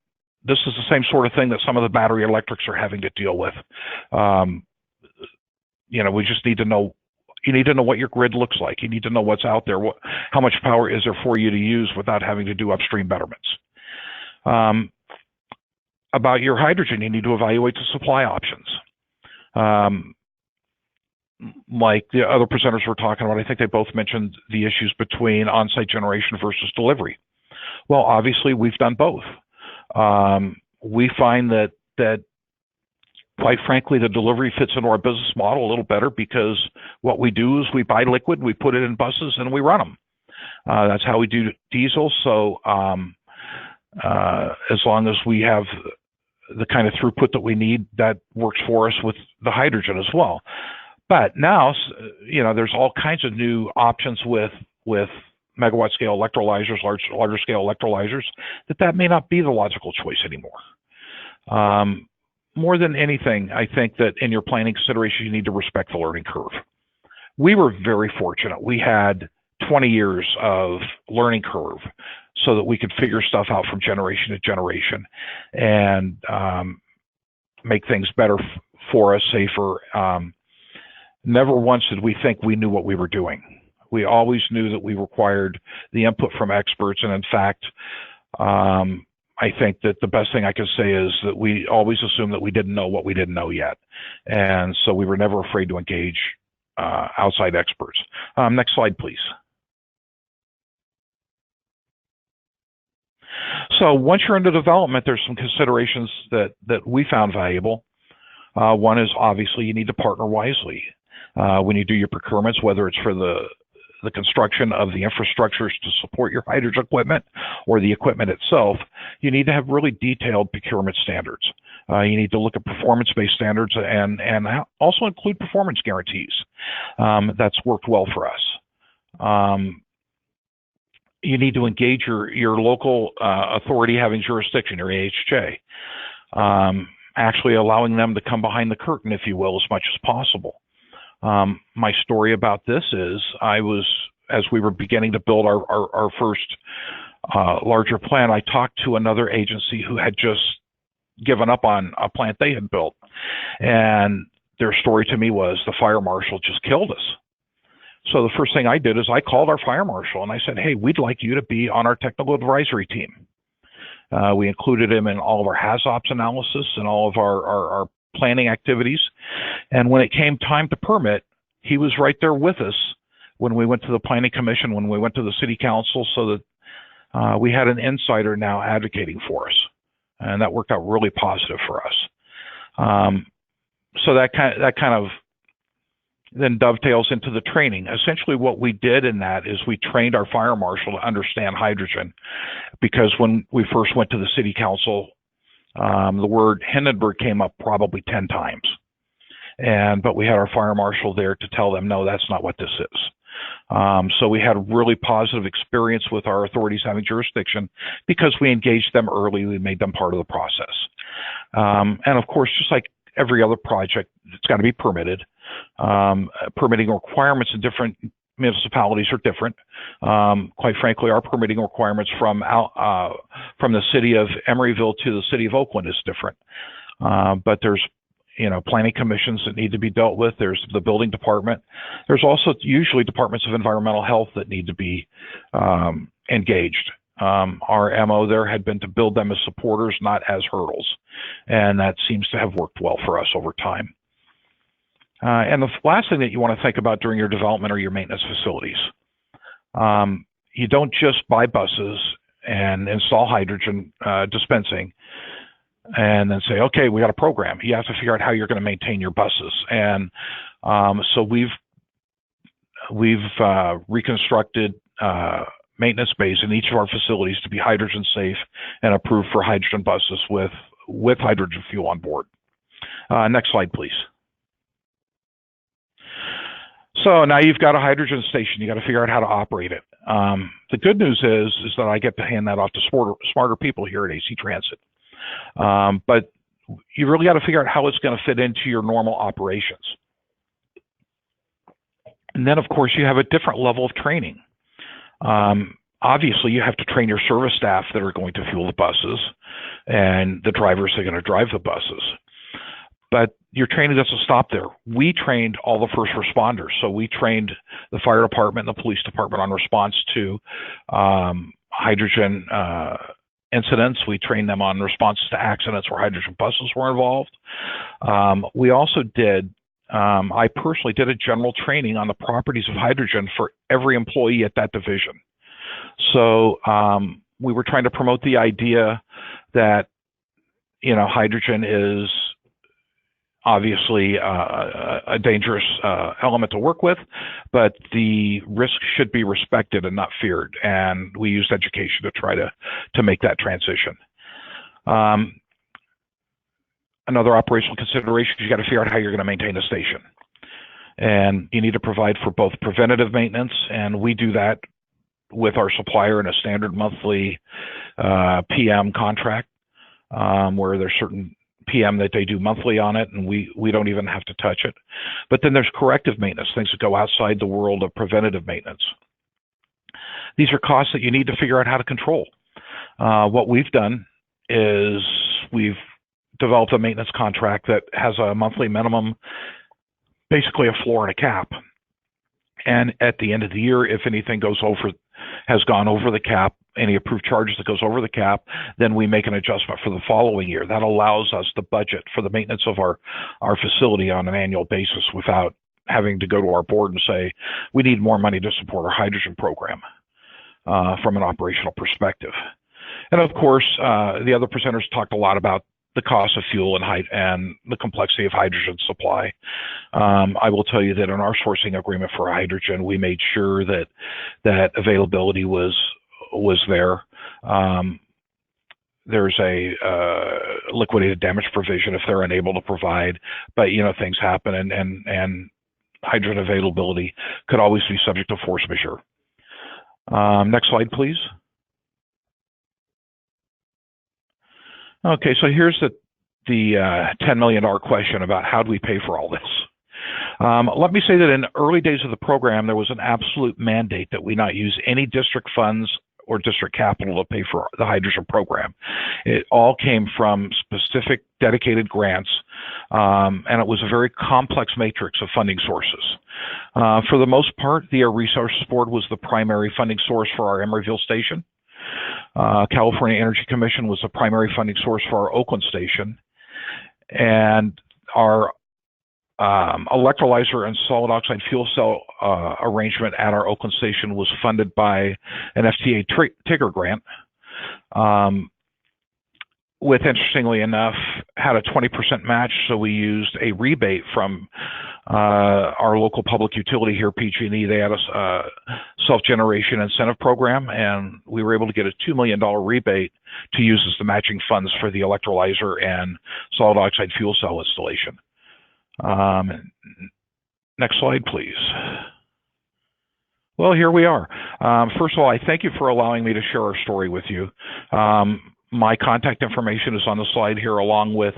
Speaker 5: this is the same sort of thing that some of the battery electrics are having to deal with. We just need to know. You need to know what your grid looks like. You need to know what's out there. How much power is there for you to use without having to do upstream betterments. About your hydrogen, you need to evaluate the supply options. Like the other presenters were talking about, I think they both mentioned the issues between on-site generation versus delivery. Well, obviously, we've done both. We find that quite frankly, the delivery fits into our business model a little better because what we do is we buy liquid, we put it in buses, and we run them. That's how we do diesel. So as long as we have the kind of throughput that we need, that works for us with the hydrogen as well. But now, there's all kinds of new options with megawatt scale electrolyzers, larger scale electrolyzers, that may not be the logical choice anymore. more than anything, I think that in your planning consideration, you need to respect the learning curve. We were very fortunate. We had 20 years of learning curve so that we could figure stuff out from generation to generation and make things better for us, safer. Never once did we think we knew what we were doing. We always knew that we required the input from experts, and in fact, I think that the best thing I can say is that we always assumed that we didn't know what we didn't know yet, and so we were never afraid to engage outside experts. Next slide, please. So once you're into development, there's some considerations that we found valuable. One is obviously you need to partner wisely. When you do your procurements, whether it's for the construction of the infrastructures to support your hydrogen equipment or the equipment itself, you need to have really detailed procurement standards. You need to look at performance-based standards and also include performance guarantees. That's worked well for us. You need to engage your local authority having jurisdiction, your AHJ, actually allowing them to come behind the curtain, if you will, as much as possible. My story about this is as we were beginning to build our first larger plan, I talked to another agency who had just given up on a plant they had built. And their story to me was the fire marshal just killed us. So the first thing I did is I called our fire marshal and I said, hey, we'd like you to be on our technical advisory team. We included him in all of our HAZOPS analysis and all of our planning activities. And when it came time to permit, he was right there with us when we went to the planning commission, when we went to the city council, so that we had an insider now advocating for us. And that worked out really positive for us. So that kind of then dovetails into the training. Essentially what we did in that is we trained our fire marshal to understand hydrogen, because when we first went to the city council, the word Hindenburg came up probably 10 times. But we had our fire marshal there to tell them, no, that's not what this is. So we had a really positive experience with our authorities having jurisdiction because we engaged them early, we made them part of the process. And of course, just like every other project, it's got to be permitted. Permitting requirements in different municipalities are different. Quite frankly, our permitting requirements from the city of Emeryville to the city of Oakland is different. But there's planning commissions that need to be dealt with. There's the building department. There's also usually departments of environmental health that need to be engaged. Our MO there had been to build them as supporters, not as hurdles. And that seems to have worked well for us over time. And the last thing that you want to think about during your development are your maintenance facilities. You don't just buy buses and install hydrogen dispensing and then say, okay, we got a program. You have to figure out how you're going to maintain your buses. And so we've reconstructed maintenance bays in each of our facilities to be hydrogen safe and approved for hydrogen buses with hydrogen fuel on board. Next slide, please. So now you've got a hydrogen station. You got to figure out how to operate it. The good news is that I get to hand that off to smarter people here at AC Transit. But you really got to figure out how it's going to fit into your normal operations. And then, of course, you have a different level of training. Obviously, you have to train your service staff that are going to fuel the buses and the drivers that are going to drive the buses. But your training doesn't stop there. We trained all the first responders. So we trained the fire department and the police department on response to hydrogen incidents. We trained them on responses to accidents where hydrogen buses were involved. We also did, I personally did a general training on the properties of hydrogen for every employee at that division. So we were trying to promote the idea that, hydrogen is obviously a dangerous element to work with, but the risk should be respected and not feared. And we used education to try to make that transition. Another operational consideration is you got to figure out how you're going to maintain the station. And you need to provide for both preventative maintenance, and we do that with our supplier in a standard monthly PM contract, where there's certain PM that they do monthly on it, and we don't even have to touch it. But then there's corrective maintenance, things that go outside the world of preventative maintenance. These are costs that you need to figure out how to control. What we've done is we've developed a maintenance contract that has a monthly minimum, basically a floor and a cap. And at the end of the year, if anything has gone over the cap, any approved charges that goes over the cap, then we make an adjustment for the following year. That allows us to budget for the maintenance of our facility on an annual basis without having to go to our board and say, we need more money to support our hydrogen program from an operational perspective. And of course, the other presenters talked a lot about the cost of fuel and the complexity of hydrogen supply. I will tell you that in our sourcing agreement for hydrogen, we made sure that availability was there. There's a liquidated damage provision if they're unable to provide, but things happen, and hydrogen availability could always be subject to force majeure. Next slide, please. Okay, so here's the $10 million question about how do we pay for all this. Let me say that in the early days of the program, there was an absolute mandate that we not use any district funds or district capital to pay for the hydrogen program. It all came from specific dedicated grants, and it was a very complex matrix of funding sources. For the most part, the Air Resources Board was the primary funding source for our Emeryville station. California Energy Commission was the primary funding source for our Oakland station, and our electrolyzer and solid oxide fuel cell arrangement at our Oakland station was funded by an FTA Tigger grant, with, interestingly enough, had a 20% match, so we used a rebate from our local public utility here, PG&E. They had a self-generation incentive program, and we were able to get a $2 million rebate to use as the matching funds for the electrolyzer and solid oxide fuel cell installation. Next slide, please. Well, here we are. First of all, I thank you for allowing me to share our story with you. My contact information is on the slide here, along with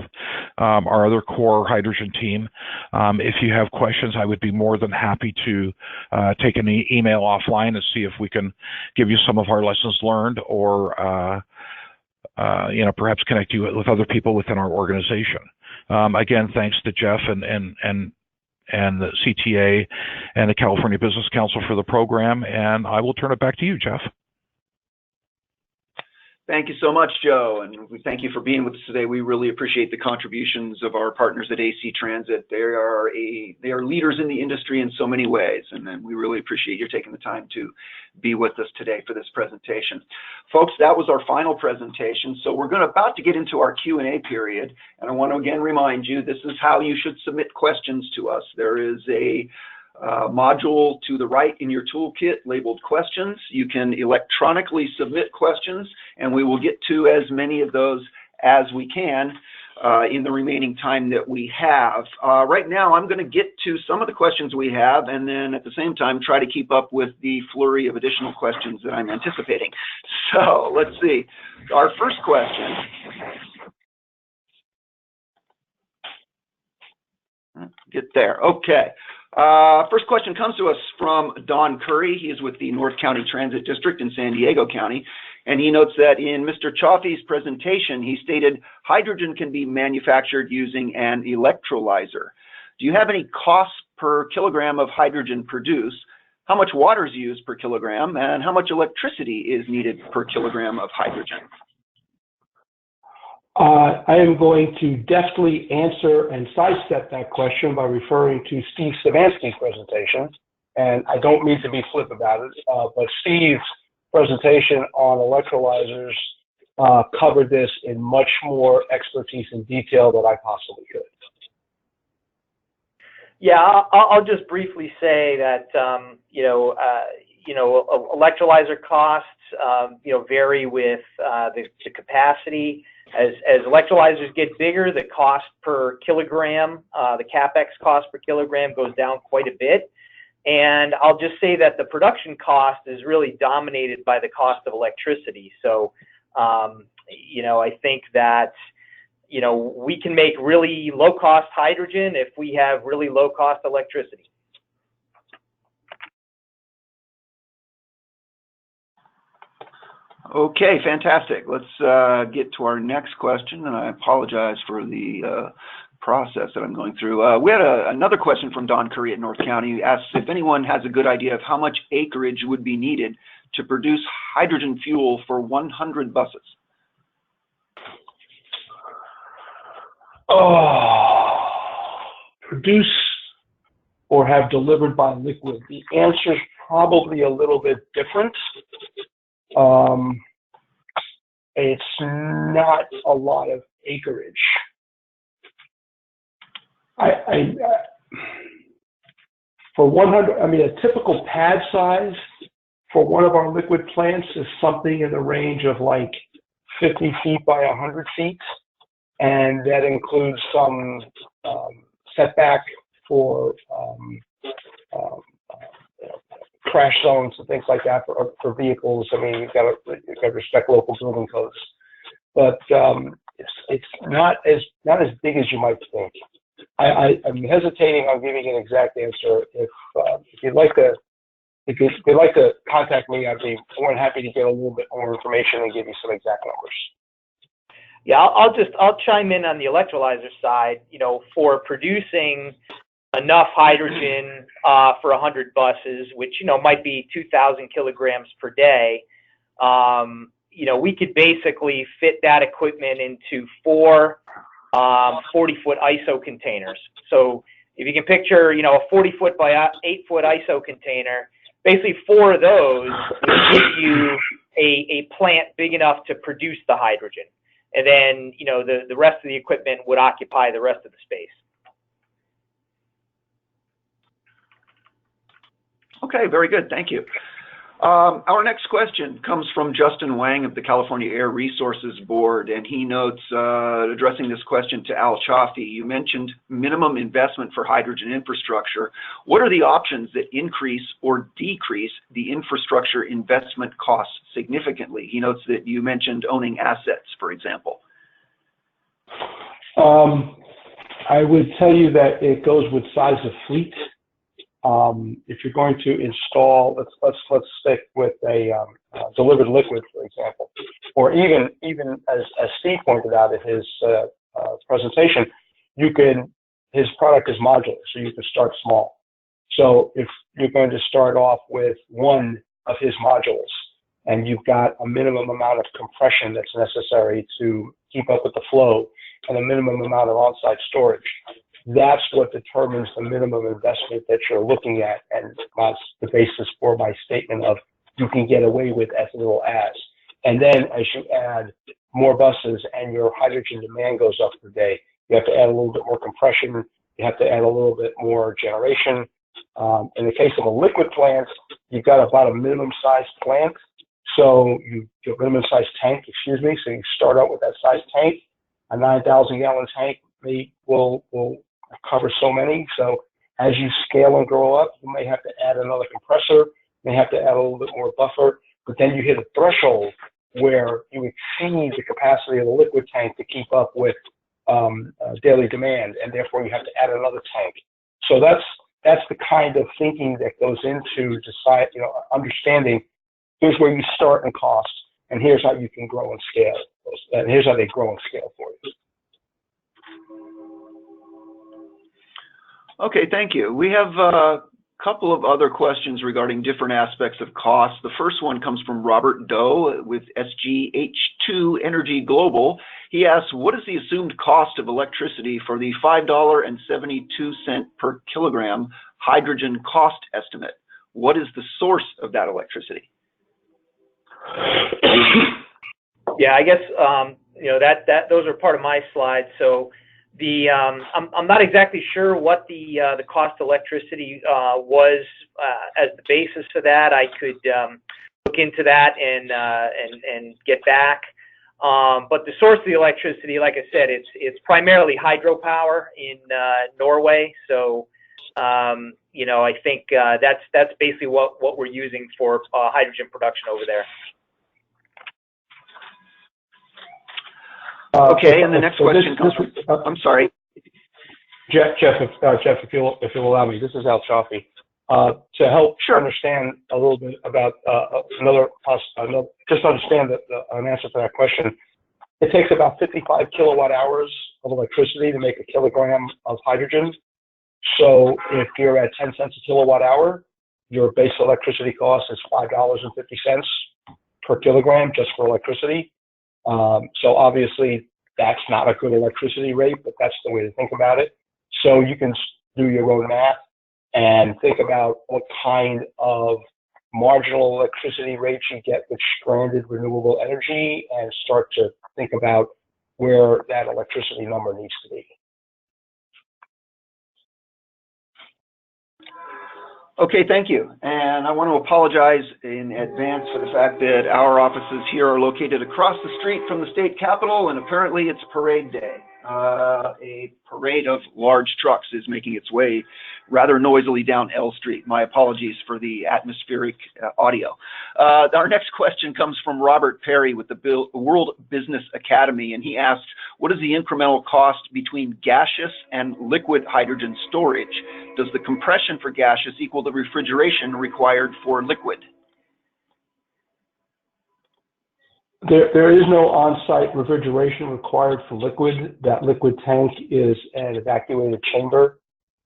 Speaker 5: our other core hydrogen team. If you have questions, I would be more than happy to take an email offline and see if we can give you some of our lessons learned, or perhaps connect you with other people within our organization. Again, thanks to Jeff and the CTA and the California Business Council for the program, and I will turn it back to you, Jeff.
Speaker 1: Thank you so much, Joe, and we thank you for being with us today. We really appreciate the contributions of our partners at AC Transit. They are leaders in the industry in so many ways, and then we really appreciate you taking the time to be with us today for this presentation. Folks, that was our final presentation, so we're about to get into our Q&A period, and I want to again remind you, this is how you should submit questions to us. There is a module to the right in your toolkit labeled questions. You can electronically submit questions, and we will get to as many of those as we can in the remaining time that we have. Right now, I'm going to get to some of the questions we have, and then at the same time try to keep up with the flurry of additional questions that I'm anticipating. So let's see. Our first question. Get there. Okay. First question comes to us from Don Curry. He is with the North County Transit District in San Diego County, and he notes that in Mr. Chaffee's presentation, he stated hydrogen can be manufactured using an electrolyzer. Do you have any costs per kilogram of hydrogen produced? How much water is used per kilogram, and how much electricity is needed per kilogram of hydrogen?
Speaker 3: I am going to deftly answer and sidestep that question by referring to Steve Savansky's presentation. And I don't mean to be flip about it, but Steve's presentation on electrolyzers covered this in much more expertise and detail than I possibly could.
Speaker 4: Yeah, I'll just briefly say that electrolyzer costs vary with the capacity. As electrolyzers get bigger, the cost per kilogram, the CapEx cost per kilogram goes down quite a bit. And I'll just say that the production cost is really dominated by the cost of electricity. So, I think that, you know, we can make really low-cost hydrogen if we have really low-cost electricity.
Speaker 1: Okay, fantastic. Let's get to our next question, and I apologize for the process that I'm going through. We had another question from Don Curry at North County, who asks if anyone has a good idea of how much acreage would be needed to produce hydrogen fuel for 100 buses.
Speaker 3: Produce or have delivered by liquid? The answer is probably a little bit different. It's not a lot of acreage. For 100, I mean, a typical pad size for one of our liquid plants is something in the range of like 50 feet by 100 feet. And that includes some setback for crash zones and things like that for vehicles. I mean, you've got to respect local building codes, but it's not as big as you might think. I'm hesitating on giving an exact answer. If you'd like to contact me, I'd be more than happy to get a little bit more information and give you some exact numbers.
Speaker 4: Yeah, I'll chime in on the electrolyzer side. You know, for producing enough hydrogen for 100 buses, which, you know, might be 2,000 kilograms per day, you know, we could basically fit that equipment into 4 40-foot ISO containers. So if you can picture, you know, a 40-foot by 8-foot ISO container, basically 4 of those will give you a plant big enough to produce the hydrogen. And then, you know, the rest of the equipment would occupy the rest of the space.
Speaker 1: Okay, very good. Thank you. Our next question comes from Justin Wang of the California Air Resources Board, and he notes, addressing this question to Al Chaffee, you mentioned minimum investment for hydrogen infrastructure. What are the options that increase or decrease the infrastructure investment costs significantly? He notes that you mentioned owning assets, for example.
Speaker 3: I would tell you that it goes with size of fleet. If you're going to install, let's stick with a delivered liquid, for example, or even as Steve pointed out in his presentation, his product is modular, so you can start small. So if you're going to start off with one of his modules and you've got a minimum amount of compression that's necessary to keep up with the flow and a minimum amount of on-site storage, that's what determines the minimum investment that you're looking at, and that's the basis for my statement of you can get away with as little as. And then as you add more buses and your hydrogen demand goes up per day, you have to add a little bit more compression, you have to add a little bit more generation. In the case of a liquid plant, you've got about a minimum size plant, so your minimum size tank, excuse me, so you start out with that size tank. A 9,000 gallon tank will cover so many. So as you scale and grow up, you may have to add another compressor, you may have to add a little bit more buffer, but then you hit a threshold where you exceed the capacity of the liquid tank to keep up with daily demand, and therefore you have to add another tank. So that's the kind of thinking that goes into understanding here's where you start in cost, and here's how you can grow and scale, and here's how they grow and scale for you.
Speaker 1: Okay, thank you. We have a couple of other questions regarding different aspects of cost. The first one comes from Robert Doe with SGH2 Energy Global. He asks, what is the assumed cost of electricity for the $5.72 per kilogram hydrogen cost estimate? What is the source of that electricity?
Speaker 4: Yeah, I guess those are part of my slides. So I'm not exactly sure what the cost of electricity was as the basis for that. I could look into that and get back. But the source of the electricity, like I said, it's primarily hydropower in Norway. So I think that's basically what we're using for hydrogen production over there.
Speaker 1: Okay, and the next question comes from, I'm sorry.
Speaker 3: Jeff, if you'll allow me, this is Al Chaffee. To help understand a little bit about just understand an answer to that question, it takes about 55 kilowatt hours of electricity to make a kilogram of hydrogen. So if you're at 10 cents a kilowatt hour, your base electricity cost is $5.50 per kilogram just for electricity. So obviously that's not a good electricity rate, but that's the way to think about it. So you can do your own math and think about what kind of marginal electricity rates you get with stranded renewable energy and start to think about where that electricity number needs to be.
Speaker 1: Okay, thank you. And I want to apologize in advance for the fact that our offices here are located across the street from the state capitol, and apparently it's parade day. A parade of large trucks is making its way rather noisily down L Street. My apologies for the atmospheric audio. Our next question comes from Robert Perry with the World Business Academy, and he asks, what is the incremental cost between gaseous and liquid hydrogen storage? Does the compression for gaseous equal the refrigeration required for liquid?
Speaker 3: There is no on-site refrigeration required for liquid. That liquid tank is an evacuated chamber.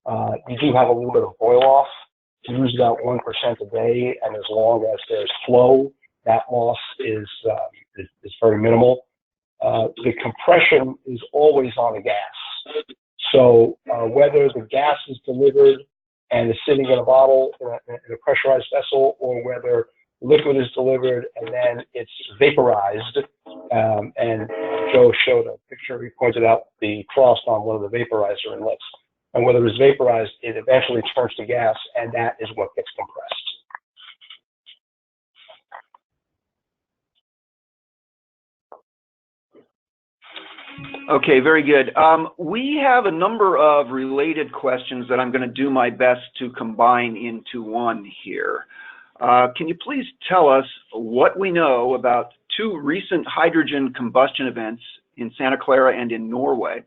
Speaker 3: You do have a little bit of boil off. You use about 1% a day, and as long as there's flow, that loss is very minimal. The compression is always on the gas. So whether the gas is delivered and is sitting in a bottle in a pressurized vessel, or whether liquid is delivered and then it's vaporized, and Joe showed a picture, he pointed out the frost on one of the vaporizer inlets, and whether it's vaporized, it eventually turns to gas, and that is what gets compressed.
Speaker 1: Okay, very good. We have a number of related questions that I'm going to do my best to combine into one here. Can you please tell us what we know about two recent hydrogen combustion events in Santa Clara and in Norway?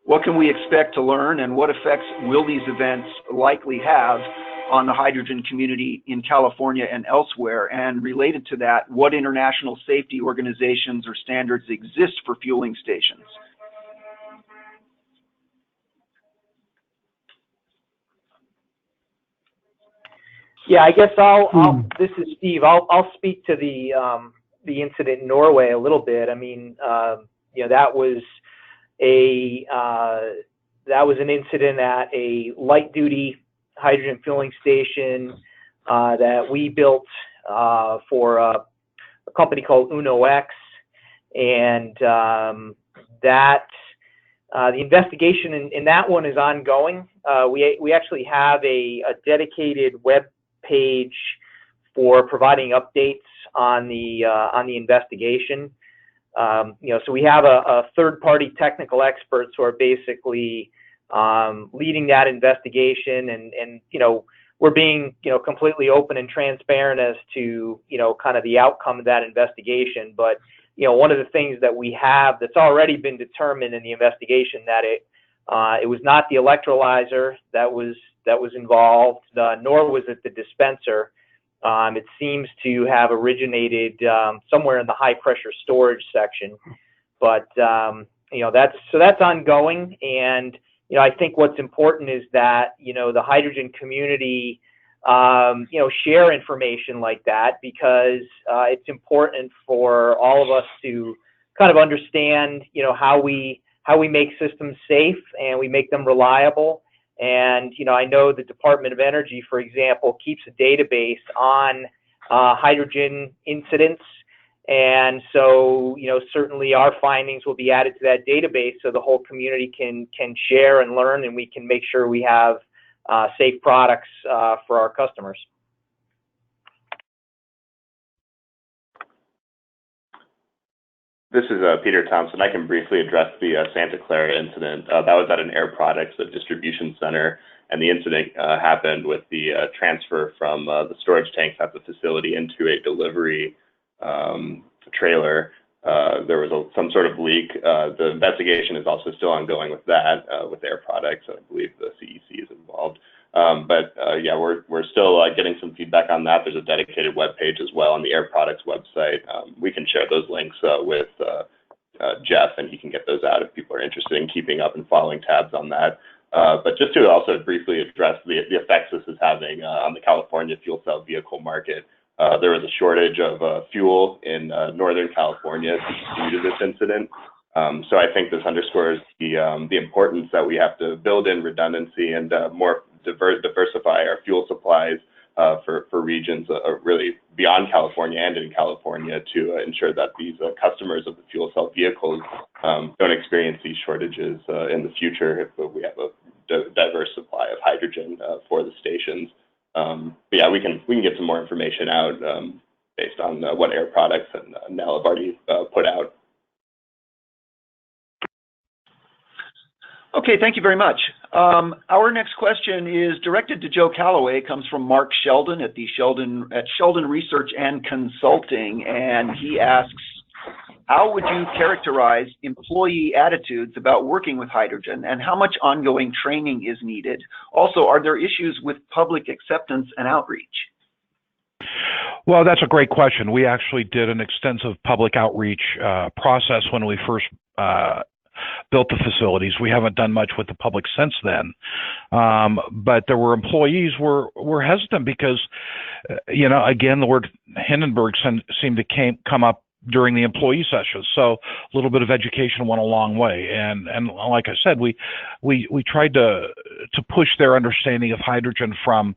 Speaker 1: What can we expect to learn, and what effects will these events likely have on the hydrogen community in California and elsewhere? And related to that, what international safety organizations or standards exist for fueling stations?
Speaker 4: Yeah, I guess this is Steve. I'll speak to the incident in Norway a little bit. I mean, you know, that was an incident at a light duty hydrogen filling station that we built for a company called UNO-X, and the investigation in that one is ongoing. We actually have a dedicated web page for providing updates on the investigation. You know, so we have a third-party technical experts who are basically leading that investigation, and you know, we're being, you know, completely open and transparent as to, you know, kind of the outcome of that investigation. But you know, one of the things that we have that's already been determined in the investigation, that it was not the electrolyzer that was involved, nor was it the dispenser. It seems to have originated somewhere in the high pressure storage section, but you know, that's ongoing. And you know, I think what's important is that, you know, the hydrogen community, you know, share information like that, because it's important for all of us to kind of understand, you know, how we make systems safe and we make them reliable. And, you know, I know the Department of Energy, for example, keeps a database on hydrogen incidents. And so, you know, certainly our findings will be added to that database so the whole community can share and learn, and we can make sure we have safe products for our customers.
Speaker 2: This is Peter Thompson. I can briefly address the Santa Clara incident. That was at an Air Products distribution center, and the incident happened with the transfer from the storage tanks at the facility into a delivery trailer. there was some sort of leak. The investigation is also still ongoing with that, with Air Products. I believe the CEC is involved. Yeah, we're still getting some feedback on that. There's a dedicated web page as well on the Air Products website. We can share those links with Jeff, and he can get those out if people are interested in keeping up and following tabs on that. But just to also briefly address the effects this is having on the California fuel cell vehicle market, there was a shortage of fuel in Northern California due to this incident. So I think this underscores the importance that we have to build in redundancy and more diversify our fuel supplies for regions really beyond California and in California to ensure that these customers of the fuel cell vehicles don't experience these shortages in the future if we have a diverse supply of hydrogen for the stations. But yeah, we can get some more information out based on what Air Products and Nel have already put out.
Speaker 1: Okay, thank you very much. Our next question is directed to Joe Calloway. It comes from Mark Sheldon at Sheldon Research and Consulting, and he asks, how would you characterize employee attitudes about working with hydrogen, and how much ongoing training is needed? Also, are there issues with public acceptance and outreach?
Speaker 5: Well, that's a great question. We actually did an extensive public outreach process when we first built the facilities. We haven't done much with the public since then, but there were employees were hesitant because, again, the word Hindenburg seemed to come up during the employee sessions. So a little bit of education went a long way. And like I said, we tried to push their understanding of hydrogen from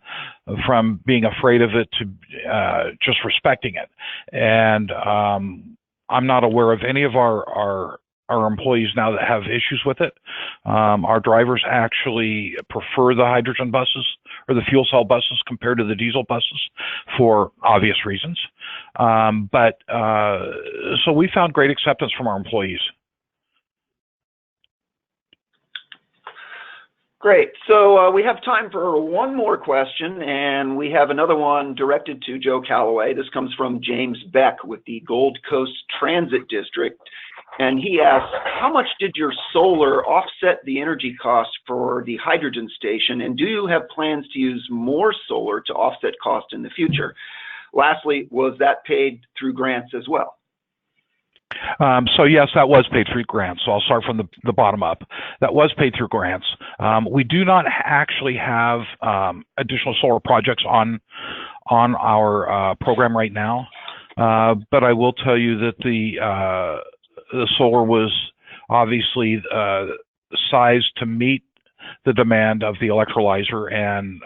Speaker 5: being afraid of it to just respecting it. And I'm not aware of any of our employees now that have issues with it. Our drivers actually prefer the hydrogen buses or the fuel cell buses compared to the diesel buses for obvious reasons. So we found great acceptance from our employees.
Speaker 1: Great. So we have time for one more question, and we have another one directed to Joe Calloway. This comes from James Beck with the Gold Coast Transit District. And he asks, how much did your solar offset the energy cost for the hydrogen station? And do you have plans to use more solar to offset cost in the future? Lastly, was that paid through grants as well?
Speaker 5: So yes, that was paid through grants. So I'll start from the bottom up. That was paid through grants. We do not actually have additional solar projects on our program right now. But I will tell you that the solar was obviously sized to meet the demand of the electrolyzer and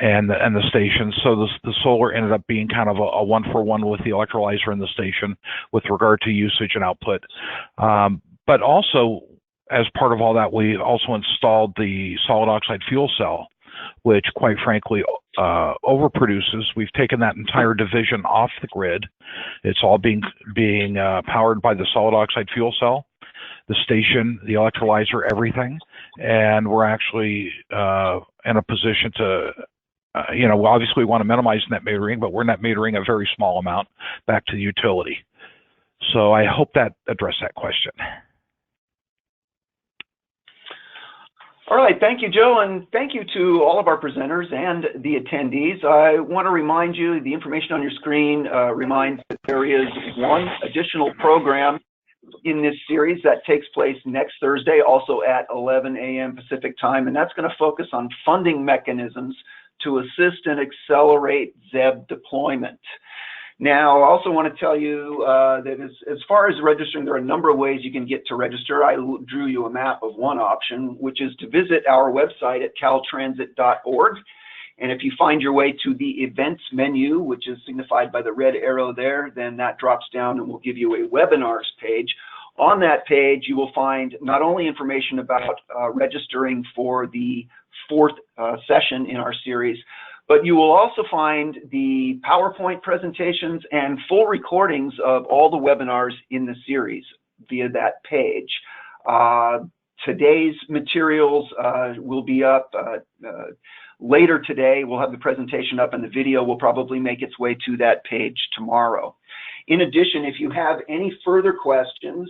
Speaker 5: the station. So the solar ended up being kind of a one-for-one with the electrolyzer and the station with regard to usage and output. But also, as part of all that, we also installed the solid oxide fuel cell, which quite frankly overproduces. We've taken that entire division off the grid. It's all being powered by the solid oxide fuel cell, the station, the electrolyzer, everything. And we're actually in a position to, obviously we want to minimize net metering, but we're net metering a very small amount back to the utility. So I hope that addressed that question.
Speaker 1: All right, thank you, Joe, and thank you to all of our presenters and the attendees. I want to remind you, the information on your screen reminds that there is one additional program in this series that takes place next Thursday, also at 11 a.m. Pacific time, and that's going to focus on funding mechanisms to assist and accelerate ZEB deployment. Now, I also want to tell you that as far as registering, there are a number of ways you can get to register. I drew you a map of one option, which is to visit our website at caltransit.org. And if you find your way to the events menu, which is signified by the red arrow there, then that drops down and will give you a webinars page. On that page, you will find not only information about registering for the fourth session in our series, but you will also find the PowerPoint presentations and full recordings of all the webinars in the series via that page. Today's materials will be up later today. We'll have the presentation up and the video will probably make its way to that page tomorrow. In addition, if you have any further questions,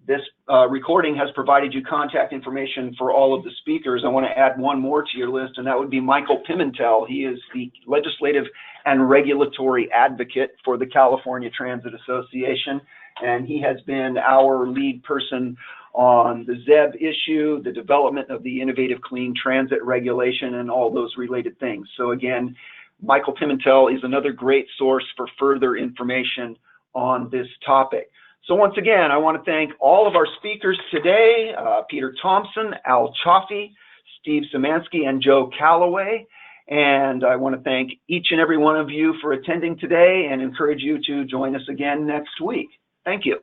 Speaker 1: this recording has provided you contact information for all of the speakers. I want to add one more to your list, and that would be Michael Pimentel. He is the legislative and regulatory advocate for the California Transit Association, and he has been our lead person on the ZEB issue, the development of the innovative clean transit regulation, and all those related things. So again, Michael Pimentel is another great source for further information on this topic. So once again, I want to thank all of our speakers today, Peter Thompson, Al Chaffee, Steve Szymanski, and Joe Calloway. And I want to thank each and every one of you for attending today and encourage you to join us again next week. Thank you.